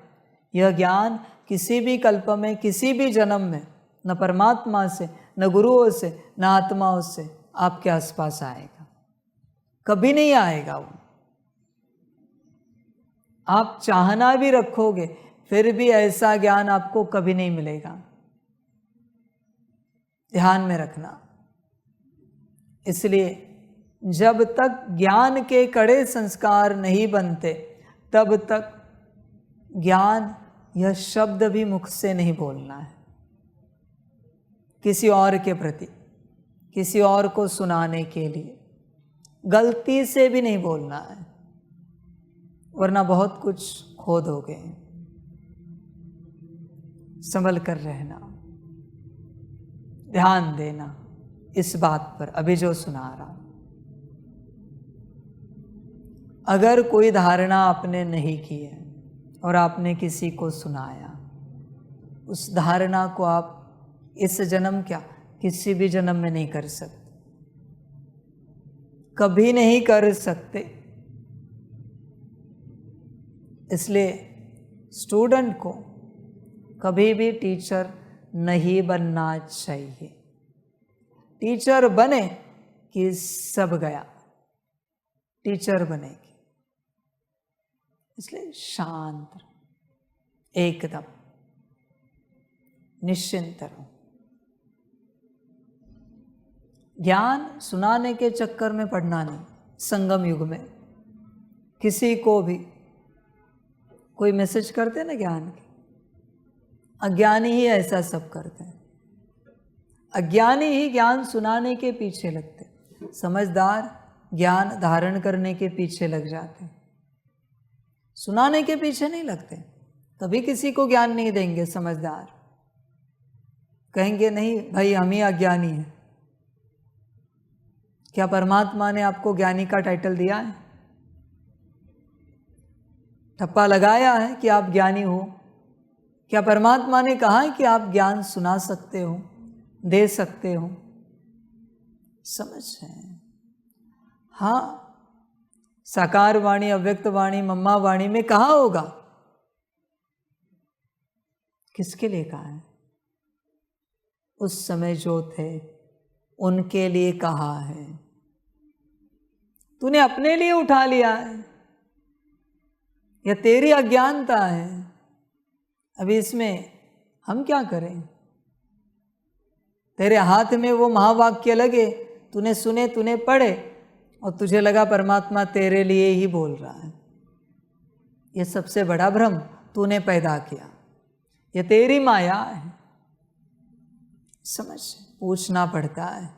यह ज्ञान किसी भी कल्प में, किसी भी जन्म में न परमात्मा से, न गुरुओं से, न आत्माओं से आपके आसपास आएगा, कभी नहीं आएगा वो। आप चाहना भी रखोगे फिर भी ऐसा ज्ञान आपको कभी नहीं मिलेगा, ध्यान में रखना। इसलिए जब तक ज्ञान के कड़े संस्कार नहीं बनते तब तक ज्ञान यह शब्द भी मुख से नहीं बोलना है किसी और के प्रति, किसी और को सुनाने के लिए गलती से भी नहीं बोलना है, वरना बहुत कुछ खो दोगे। संभल कर रहना, ध्यान देना इस बात पर अभी जो सुना रहा। अगर कोई धारणा आपने नहीं की है और आपने किसी को सुनाया, उस धारणा को आप इस जन्म क्या किसी भी जन्म में नहीं कर सकते, कभी नहीं कर सकते। इसलिए स्टूडेंट को कभी भी टीचर नहीं बनना चाहिए। टीचर बने कि सब गया, टीचर बनेगी। इसलिए शांत रहो, एकदम निश्चिंत रहो। ज्ञान सुनाने के चक्कर में पड़ना नहीं। संगम युग में किसी को भी कोई मैसेज करते ना ज्ञान के, अज्ञानी ही ऐसा सब करते हैं। अज्ञानी ही ज्ञान सुनाने के पीछे लगते, समझदार ज्ञान धारण करने के पीछे लग जाते, सुनाने के पीछे नहीं लगते। कभी किसी को ज्ञान नहीं देंगे समझदार, कहेंगे नहीं भाई हम ही अज्ञानी हैं। क्या परमात्मा ने आपको ज्ञानी का टाइटल दिया है? ठप्पा लगाया है कि आप ज्ञानी हो? क्या परमात्मा ने कहा है कि आप ज्ञान सुना सकते हो, दे सकते हो? समझ रहे? हाँ, साकार वाणी, अव्यक्त वाणी, मम्मा वाणी में कहा होगा, किसके लिए कहा है? उस समय जो थे उनके लिए कहा है। तूने अपने लिए उठा लिया है, यह तेरी अज्ञानता है। अभी इसमें हम क्या करें? तेरे हाथ में वो महावाक्य लगे, तूने सुने, तूने पढ़े और तुझे लगा परमात्मा तेरे लिए ही बोल रहा है। यह सबसे बड़ा भ्रम तूने पैदा किया, यह तेरी माया है। समझ, पूछना पड़ता है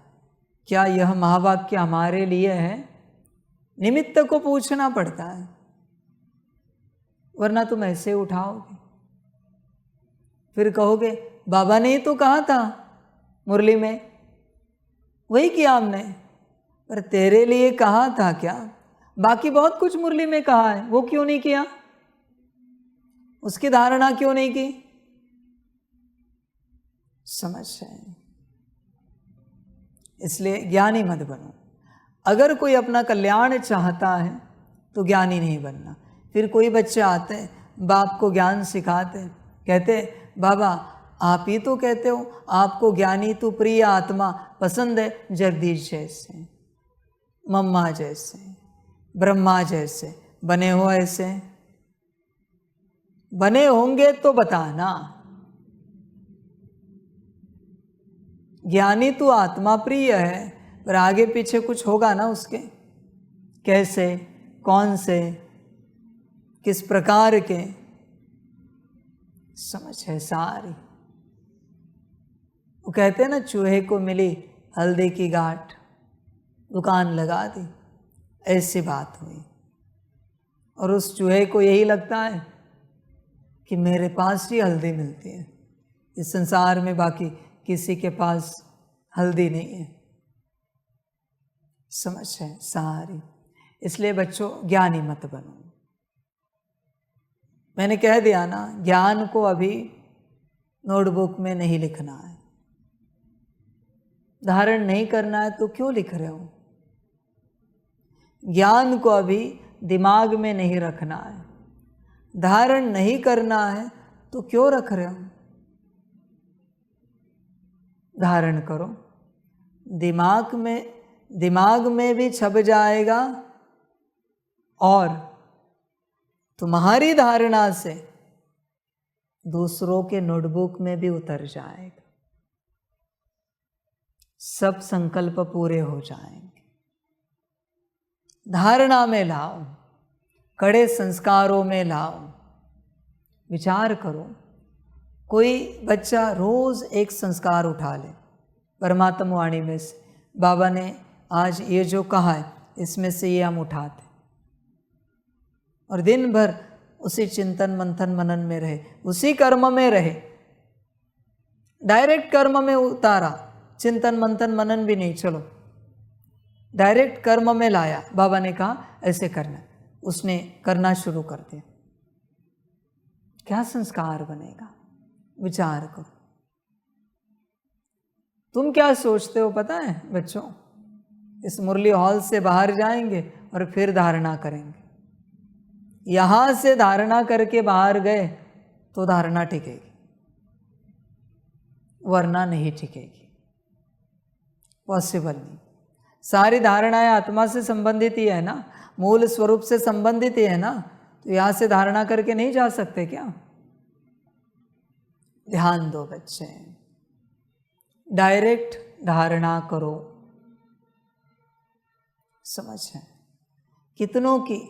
क्या यह महावाक्य हमारे लिए है? निमित्त को पूछना पड़ता है, वरना तुम ऐसे उठाओगे, फिर कहोगे बाबा ने ही तो कहा था मुरली में, वही किया हमने। पर तेरे लिए कहा था क्या? बाकी बहुत कुछ मुरली में कहा है, वो क्यों नहीं किया? उसकी धारणा क्यों नहीं की? समझ रहे? इसलिए ज्ञानी मत बनो। अगर कोई अपना कल्याण चाहता है तो ज्ञानी नहीं बनना। फिर कोई बच्चे आते हैं, बाप को ज्ञान सिखाते, कहते बाबा आप ही तो कहते हो आपको ज्ञानी तो प्रिय आत्मा पसंद है, जगदीश जैसे, मम्मा जैसे, ब्रह्मा जैसे बने हो। ऐसे बने होंगे तो बताना। ज्ञानी तो आत्मा प्रिय है, पर आगे पीछे कुछ होगा ना उसके, कैसे, कौन से, किस प्रकार के, समझ है सारी। वो कहते हैं ना, चूहे को मिली हल्दी की गांठ, दुकान लगा दी, ऐसी बात हुई। और उस चूहे को यही लगता है कि मेरे पास ही हल्दी मिलती है, इस संसार में बाकी किसी के पास हल्दी नहीं है। समझ है सारी। इसलिए बच्चों ज्ञानी मत बनो। मैंने कह दिया ना, ज्ञान को अभी नोटबुक में नहीं लिखना है, धारण नहीं करना है तो क्यों लिख रहे हो? ज्ञान को अभी दिमाग में नहीं रखना है, धारण नहीं करना है, तो क्यों रख रहे हो? धारण करो। दिमाग में भी छप जाएगा और तुम्हारी धारणा से दूसरों के नोटबुक में भी उतर जाएगा। सब संकल्प पूरे हो जाएंगे। धारणा में लाओ, कड़े संस्कारों में लाओ। विचार करो, कोई बच्चा रोज एक संस्कार उठा ले परमात्मा वाणी में से, बाबा ने आज ये जो कहा है इसमें से ये हम उठाते, और दिन भर उसी चिंतन मंथन मनन में रहे, उसी कर्म में रहे। डायरेक्ट कर्म में उतारा, चिंतन मंथन मनन भी नहीं, चलो डायरेक्ट कर्म में लाया। बाबा ने कहा ऐसे करना, उसने करना शुरू कर दिया। क्या संस्कार बनेगा? विचार करो। तुम क्या सोचते हो पता है बच्चों? इस मुरली हॉल से बाहर जाएंगे और फिर धारणा करेंगे। यहां से धारणा करके बाहर गए तो धारणा टिकेगी, वरना नहीं टिकेगी, पॉसिबल नहीं। सारी धारणाएं आत्मा से संबंधित ही है ना, मूल स्वरूप से संबंधित ही है ना, तो यहां से धारणा करके नहीं जा सकते क्या? ध्यान दो बच्चे, डायरेक्ट धारणा करो। समझ है? कितनों की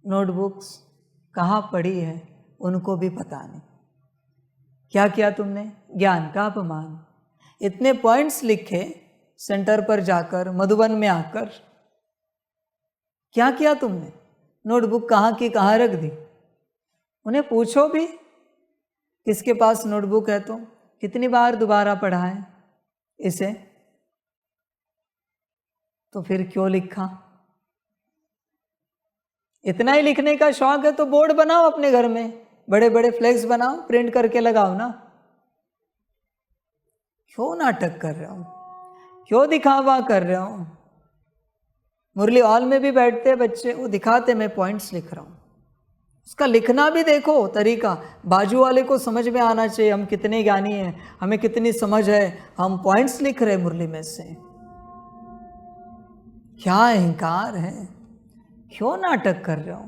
नोटबुक्स कहाँ पड़ी है उनको भी पता नहीं। क्या किया तुमने? ज्ञान का अपमान। इतने पॉइंट्स लिखे सेंटर पर जाकर, मधुबन में आकर, क्या किया तुमने? नोटबुक कहाँ की कहाँ रख दी? उन्हें पूछो भी किसके पास नोटबुक है, तो कितनी बार दोबारा पढ़ा है इसे, तो फिर क्यों लिखा? इतना ही लिखने का शौक है तो बोर्ड बनाओ अपने घर में, बड़े बड़े फ्लैक्स बनाओ, प्रिंट करके लगाओ ना। क्यों नाटक कर रहे हो? क्यों दिखावा कर रहे हो? मुरली हॉल में भी बैठते बच्चे, वो दिखाते मैं पॉइंट्स लिख रहा हूं। उसका लिखना भी देखो तरीका, बाजू वाले को समझ में आना चाहिए हम कितने ज्ञानी हैं, हमें कितनी समझ है, हम पॉइंट्स लिख रहे मुरली में से। क्या अहंकार है? क्यों नाटक कर रहे हो?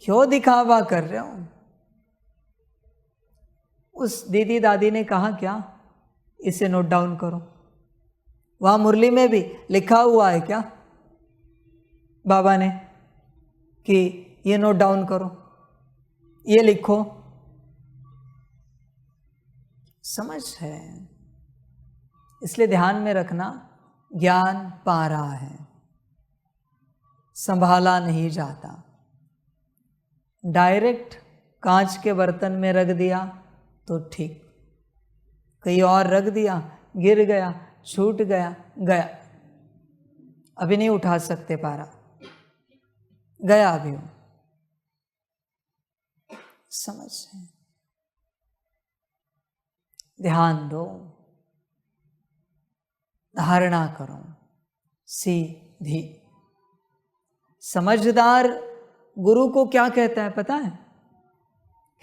क्यों दिखावा कर रहे हो? उस दीदी दादी ने कहा क्या? इसे नोट डाउन करो। वहां मुरली में भी लिखा हुआ है क्या बाबा ने कि ये नोट डाउन करो, ये लिखो? समझ है? इसलिए ध्यान में रखना, ज्ञान पारा है, संभाला नहीं जाता। डायरेक्ट कांच के बर्तन में रख दिया तो ठीक, कहीं और रख दिया, गिर गया, छूट गया, गया, अभी नहीं उठा सकते पारा, गया अभी हो। समझ है? ध्यान दो, धारणा करो सीधी। समझदार गुरु को क्या कहता है पता है?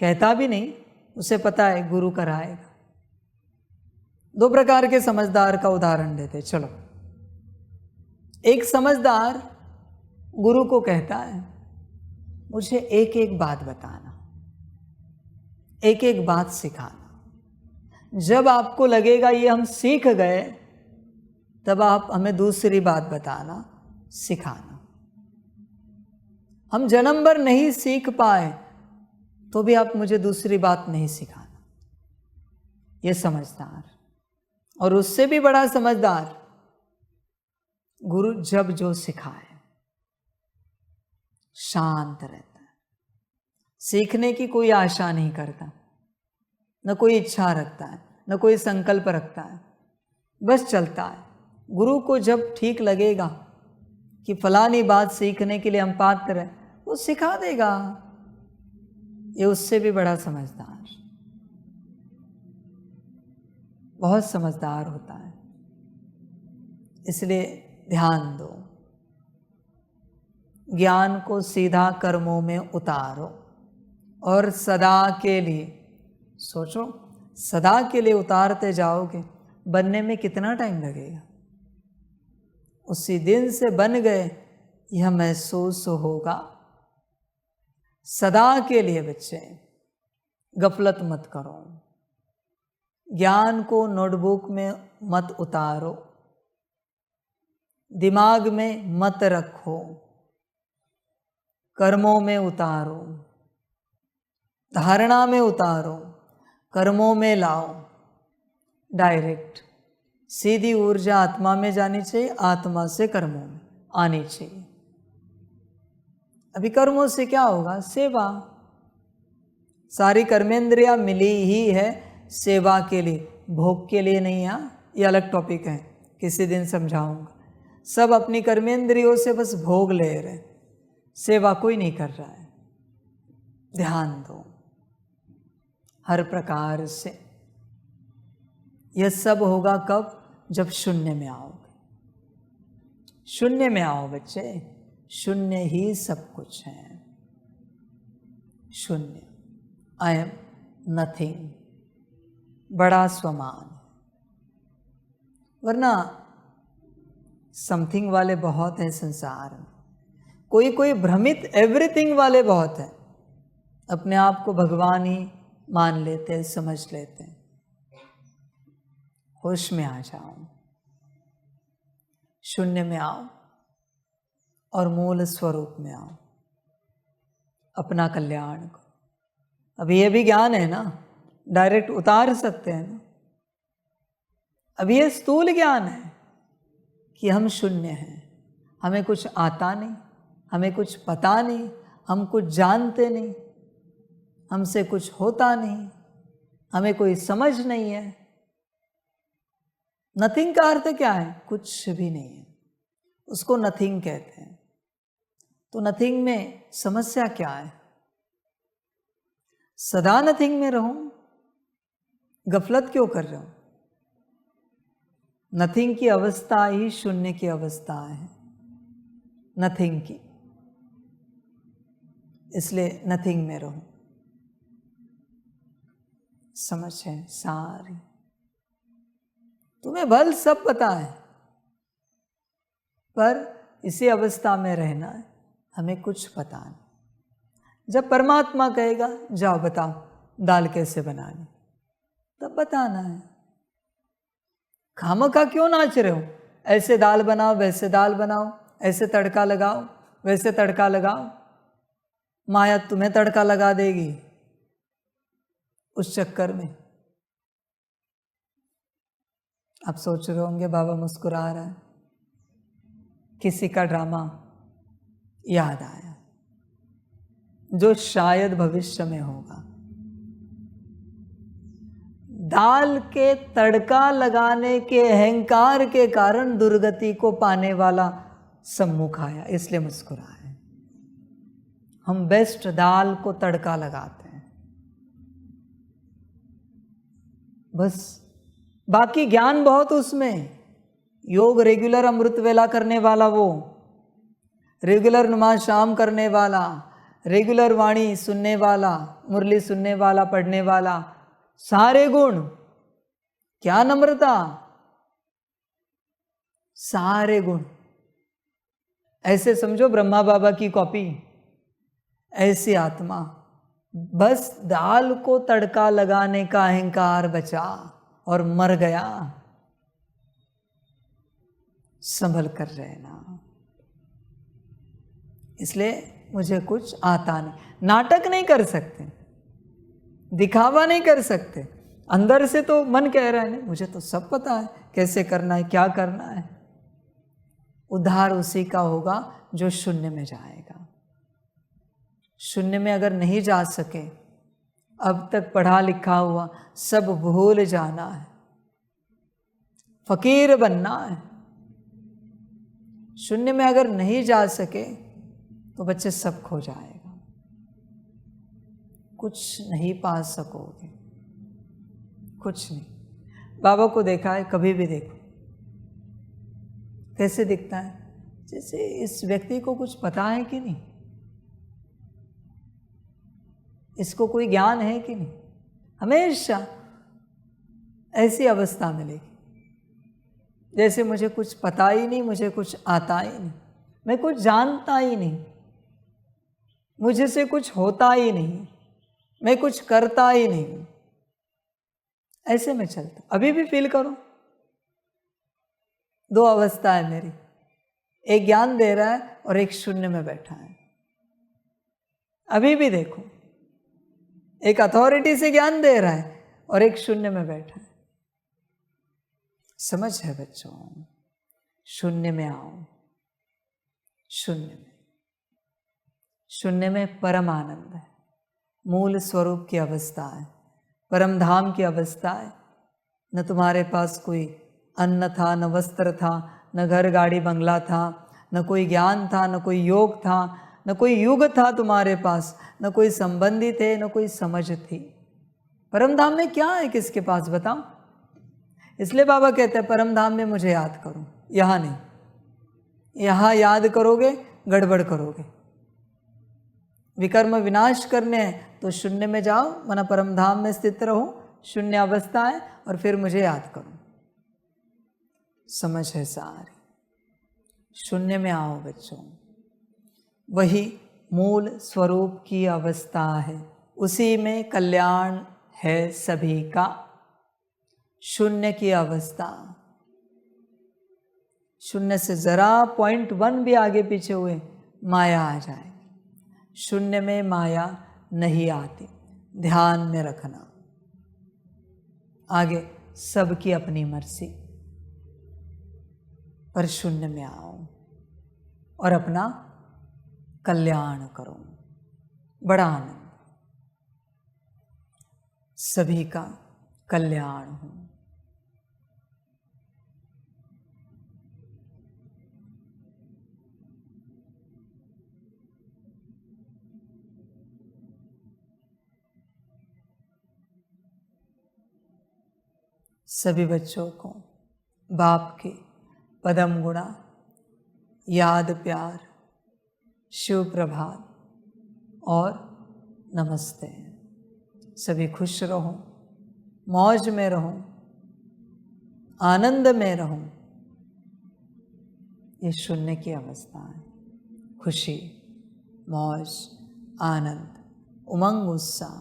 कहता भी नहीं, उसे पता है गुरु कराएगा। दो प्रकार के समझदार का उदाहरण देते चलो। एक समझदार गुरु को कहता है मुझे एक एक बात बताना, एक एक बात सिखाना। जब आपको लगेगा ये हम सीख गए, तब आप हमें दूसरी बात बताना, सिखाना। हम जन्म भर नहीं सीख पाए तो भी आप मुझे दूसरी बात नहीं सिखाना। ये समझदार। और उससे भी बड़ा समझदार गुरु जब जो सिखाए शांत रहता है, सीखने की कोई आशा नहीं करता, न कोई इच्छा रखता है, न कोई संकल्प रखता है, बस चलता है। गुरु को जब ठीक लगेगा कि फलानी बात सीखने के लिए हम पात्र हैं, वो सिखा देगा। ये उससे भी बड़ा समझदार, बहुत समझदार होता है। इसलिए ध्यान दो, ज्ञान को सीधा कर्मों में उतारो और सदा के लिए सोचो, सदा के लिए उतारते जाओगे, बनने में कितना टाइम लगेगा? उसी दिन से बन गए यह महसूस होगा। सदा के लिए बच्चे गफलत मत करो, ज्ञान को नोटबुक में मत उतारो, दिमाग में मत रखो, कर्मों में उतारो, धारणा में उतारो, कर्मों में लाओ। डायरेक्ट सीधी ऊर्जा आत्मा में जानी चाहिए, आत्मा से कर्मों में आनी चाहिए। अभी कर्मों से क्या होगा? सेवा। सारी कर्मेंद्रियां मिली ही है सेवा के लिए, भोग के लिए नहीं। ये अलग टॉपिक है, किसी दिन समझाऊंगा। सब अपनी कर्मेंद्रियों से बस भोग ले रहे, सेवा कोई नहीं कर रहा है। ध्यान दो, हर प्रकार से यह सब होगा कब? जब शून्य में आओगे। शून्य में आओ बच्चे, शून्य ही सब कुछ है। शून्य, आई एम नथिंग, बड़ा स्वमान। वरना समथिंग वाले बहुत हैं संसार में, कोई कोई भ्रमित एवरीथिंग वाले बहुत हैं, अपने आप को भगवान ही मान लेते हैं, समझ लेते हैं। होश में आ जाओ, शून्य में आओ और मूल स्वरूप में आओ, अपना कल्याण को। अभी ये भी ज्ञान है ना, डायरेक्ट उतार सकते हैं ना। अभी ये स्थूल ज्ञान है कि हम शून्य हैं, हमें कुछ आता नहीं, हमें कुछ पता नहीं, हम कुछ जानते नहीं, हमसे कुछ होता नहीं, हमें कोई समझ नहीं है। नथिंग का अर्थ क्या है? कुछ भी नहीं है, उसको नथिंग कहते हैं। तो नथिंग में समस्या क्या है? सदा नथिंग में रहूं, गफलत क्यों कर रहा हूं? नथिंग की अवस्था ही शून्य की अवस्था है, नथिंग की। इसलिए नथिंग में रहूं। समझ है सारी? तुम्हें भल सब पता है, पर इसी अवस्था में रहना है, हमें कुछ पता नहीं। जब परमात्मा कहेगा जाओ बताओ दाल कैसे बनानी, तब बताना है। खामखा क्यों नाच रहे हो? ऐसे दाल बनाओ, वैसे दाल बनाओ, ऐसे तड़का लगाओ, वैसे तड़का लगाओ। माया तुम्हें तड़का लगा देगी उस चक्कर में। आप सोच रहे होंगे बाबा मुस्कुरा रहा है, किसी का ड्रामा याद आया जो शायद भविष्य में होगा। दाल के तड़का लगाने के अहंकार के कारण दुर्गति को पाने वाला सम्मुख आया, इसलिए मुस्कुराए। हम बेस्ट दाल को तड़का लगाते हैं, बस बाकी ज्ञान बहुत उसमें। योग रेगुलर अमृत वेला करने वाला, वो रेगुलर नमाज शाम करने वाला, रेगुलर वाणी सुनने वाला, मुरली सुनने वाला, पढ़ने वाला, सारे गुण, क्या नम्रता, सारे गुण। ऐसे समझो ब्रह्मा बाबा की कॉपी, ऐसी आत्मा। बस दाल को तड़का लगाने का अहंकार बचा और मर गया। संभल कर रहना। इसलिए मुझे कुछ आता नहीं, नाटक नहीं कर सकते, दिखावा नहीं कर सकते। अंदर से तो मन कह रहा है नहीं, मुझे तो सब पता है कैसे करना है, क्या करना है। उद्धार उसी का होगा जो शून्य में जाएगा। शून्य में अगर नहीं जा सके, अब तक पढ़ा लिखा हुआ सब भूल जाना है, फकीर बनना है। शून्य में अगर नहीं जा सके तो बच्चे सब खो जाएगा, कुछ नहीं पा सकोगे, कुछ नहीं। बाबा को देखा है? कभी भी देखो कैसे दिखता है, जैसे इस व्यक्ति को कुछ पता है कि नहीं, इसको कोई ज्ञान है कि नहीं। हमेशा ऐसी अवस्था मिलेगी जैसे मुझे कुछ पता ही नहीं, मुझे कुछ आता ही नहीं, मैं कुछ जानता ही नहीं, मुझे से कुछ होता ही नहीं, मैं कुछ करता ही नहीं, ऐसे में चलता। अभी भी फील करो, दो अवस्था है मेरी, एक ज्ञान दे रहा है और एक शून्य में बैठा है। अभी भी देखो, एक अथॉरिटी से ज्ञान दे रहा है और एक शून्य में बैठा है। समझ है बच्चों? शून्य में आओ, शून्य में परम आनंद है, मूल स्वरूप की अवस्था है, परम धाम की अवस्था है। न तुम्हारे पास कोई अन्न था, न वस्त्र था, न घर गाड़ी बंगला था, न कोई ज्ञान था, न कोई योग था, न कोई युग था तुम्हारे पास, न कोई संबंधी थे, न कोई समझ थी। परम धाम में क्या है किसके पास, बताओ? इसलिए बाबा कहते हैं परम धाम में मुझे याद करो, यहाँ नहीं। यहाँ याद करोगे गड़बड़ करोगे। विकर्म विनाश करने हैं तो शून्य में जाओ, वरना परम धाम में स्थित रहो, शून्य अवस्था है, और फिर मुझे याद करो। समझ है सारी? शून्य में आओ बच्चों, वही मूल स्वरूप की अवस्था है, उसी में कल्याण है सभी का। शून्य की अवस्था, शून्य से जरा 0.1 भी आगे पीछे हुए माया आ जाएगी। शून्य में माया नहीं आती, ध्यान में रखना। आगे सबकी अपनी मर्जी, पर शून्य में आओ और अपना कल्याण करो। बड़ा आनंद, सभी का कल्याण हो। सभी बच्चों को बाप के पदम गुणा, याद प्यार, शिव प्रभात और नमस्ते। सभी खुश रहो, मौज में रहो, आनंद में रहो। ये शून्य की अवस्था है। खुशी, मौज, आनंद, उमंग, उत्साह,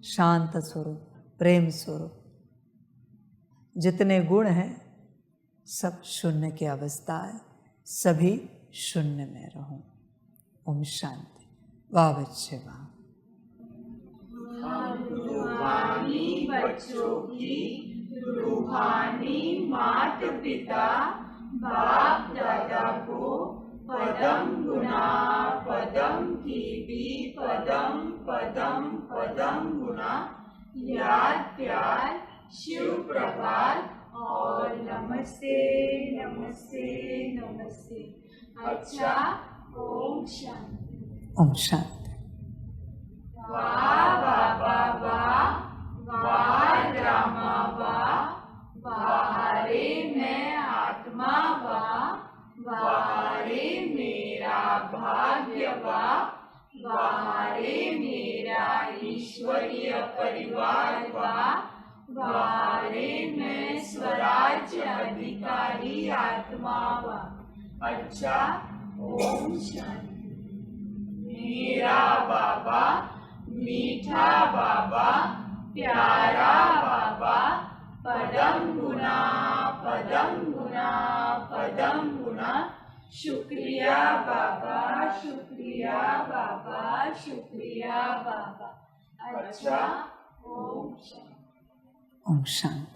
शांत स्वरूप, प्रेम स्वरूप, जितने गुण हैं सब शून्य की अवस्था है। सभी शून्य में रहो। ओम शांति। वाह बच्चे वाह। हम रूहानी बच्चों की रूहानी माता पिता बाप दादा को पदम गुना पदम की भी पदम पदम पदम गुना याद प्यार शिव प्रभात और नमस्ते नमस्ते नमस्ते। अच्छा, ओम शांति। ओम शांति। वाह बाबा वाह, वाह रामा वाह, वाह रे मैं आत्मा वाह, वाह रे मेरा भाग्य वाह, वाह रे मेरा ईश्वरीय परिवार वाह, वाह रे मैं स्वराज्य अधिकारी आत्मा वाह। अच्छा, ओम शांति। मेरा बाबा मीठा बाबा, प्यारा बाबा, पदम गुना पदम गुना पदम गुना। शुक्रिया बाबा, शुक्रिया बाबा, शुक्रिया बाबा। अच्छा, ओम शांति। ओम शांति।